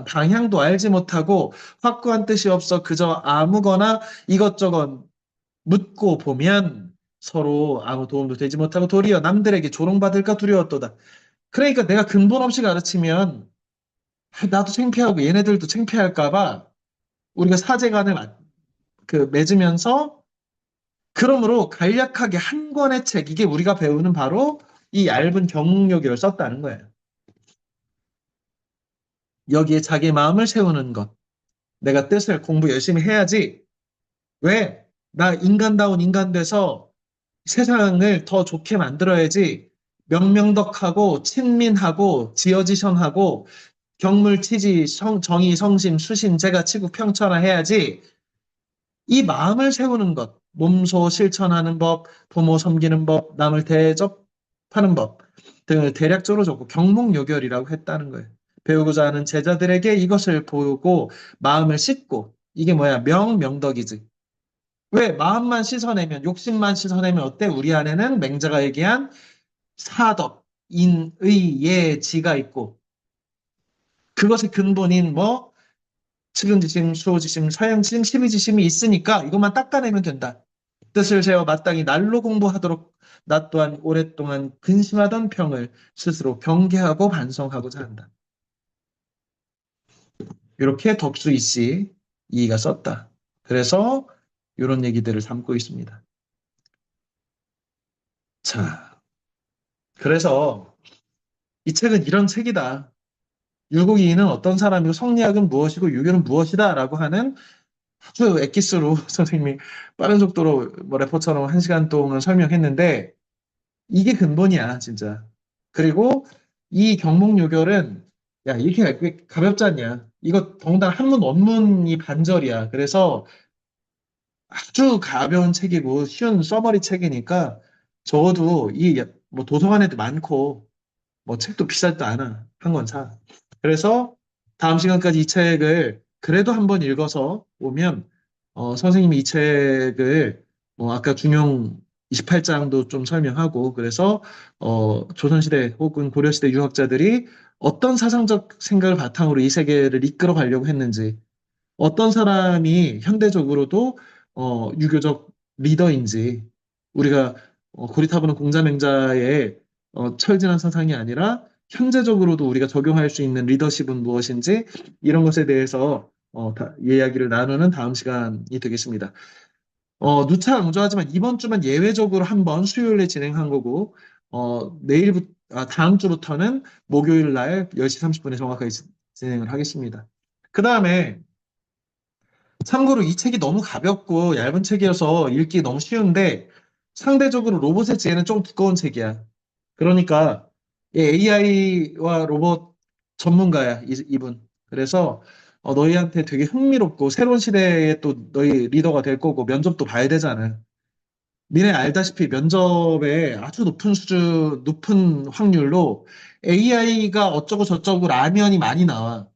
방향도 알지 못하고 확고한 뜻이 없어 그저 아무거나 이것저것 묻고 보면 서로 아무 도움도 되지 못하고 도리어 남들에게 조롱받을까 두려웠도다. 그러니까 내가 근본 없이 가르치면 나도 창피하고 얘네들도 창피할까 봐 우리가 사제간을 맺으면서 그러므로 간략하게 한 권의 책, 이게 우리가 배우는 바로 이 얇은 경목요기를 썼다는 거예요. 여기에 자기 마음을 세우는 것. 내가 뜻을 공부 열심히 해야지. 왜? 나 인간다운 인간 돼서 세상을 더 좋게 만들어야지. 명명덕하고 친민하고 지어지선하고 경물치지 정의 성심 수신 제가 치국 평천화해야지. 이 마음을 세우는 것, 몸소 실천하는 법, 부모 섬기는 법, 남을 대접하는 법 등을 대략적으로 적고 경목요결이라고 했다는 거예요. 배우고자 하는 제자들에게 이것을 보고 마음을 씻고 이게 뭐야? 명덕이지. 왜? 마음만 씻어내면, 욕심만 씻어내면 어때? 우리 안에는 맹자가 얘기한 사덕, 인의, 예, 지가 있고 그것의 근본인 뭐 측은지심, 수호지심, 사형지심, 십이지심이 있으니까 이것만 닦아내면 된다. 뜻을 세워 마땅히 날로 공부하도록 나 또한 오랫동안 근심하던 평을 스스로 경계하고 반성하고자 한다. 이렇게 덕수 이씨 이이가 썼다. 그래서 이런 얘기들을 담고 있습니다. 자, 그래서 이 책은 이런 책이다. 율곡이인은 어떤 사람이고 성리학은 무엇이고 유교는 무엇이다 라고 하는 아주 엑기스로 선생님이 빠른 속도로 뭐 래퍼처럼 1시간 동안 설명했는데 이게 근본이야 진짜. 그리고 이 경목요결은 야 이렇게 가볍지 않냐. 이거 더군다나 한문 원문이 반절이야. 그래서 아주 가벼운 책이고 쉬운 서머리 책이니까 적어도 이 뭐 도서관에도 많고 뭐 책도 비싸지도 않아. 한 권 사. 그래서 다음 시간까지 이 책을 그래도 한번 읽어서 오면 선생님이 이 책을 뭐 아까 중용 28장도 좀 설명하고 그래서 조선시대 혹은 고려시대 유학자들이 어떤 사상적 생각을 바탕으로 이 세계를 이끌어 가려고 했는지 어떤 사람이 현대적으로도 유교적 리더인지 우리가 고리타분한 공자맹자의 철진한 사상이 아니라 현재적으로도 우리가 적용할 수 있는 리더십은 무엇인지 이런 것에 대해서 이야기를 나누는 다음 시간이 되겠습니다. 누차강조하지만 이번 주만 예외적으로 한번 수요일에 진행한 거고 다음 주부터는 목요일 날 10시 30분에 정확하게 진행을 하겠습니다. 그 다음에 참고로 이 책이 너무 가볍고 얇은 책이어서 읽기 너무 쉬운데 상대적으로 로봇의 지혜는 좀 두꺼운 책이야. 그러니까 AI와 로봇 전문가야, 이분. 그래서 너희한테 되게 흥미롭고 새로운 시대에 또 너희 리더가 될 거고 면접도 봐야 되잖아. 니네 알다시피 면접에 아주 높은 확률로 AI가 어쩌고 저쩌고 라면이 많이 나와.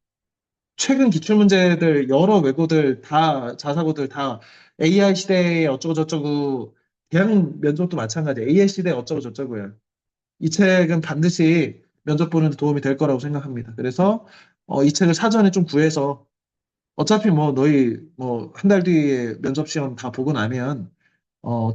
최근 기출문제들 여러 외고들 다 자사고들 다 AI 시대에 어쩌고 저쩌고 대학 면접도 마찬가지야. AI 시대에 어쩌고 저쩌고야. 이 책은 반드시 면접 보는 데 도움이 될 거라고 생각합니다. 그래서 이 책을 사전에 좀 구해서 어차피 뭐 너희 뭐 한 달 뒤에 면접 시험 다 보고 나면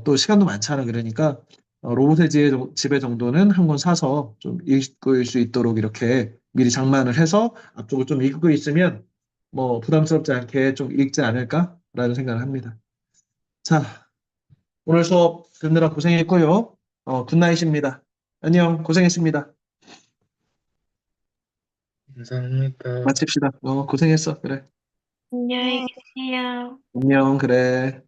또 시간도 많잖아. 그러니까 로봇의 지배 정도는 한 권 사서 좀 읽을 수 있도록 이렇게 미리 장만을 해서 앞쪽을 좀 읽고 있으면 뭐 부담스럽지 않게 좀 읽지 않을까라는 생각을 합니다. 자, 오늘 수업 듣느라 고생했고요. 굿나잇입니다. 안녕, 고생했습니다. 감사합니다. 마칩시다. 고생했어. 그래. 안녕히 계세요. 안녕, 그래.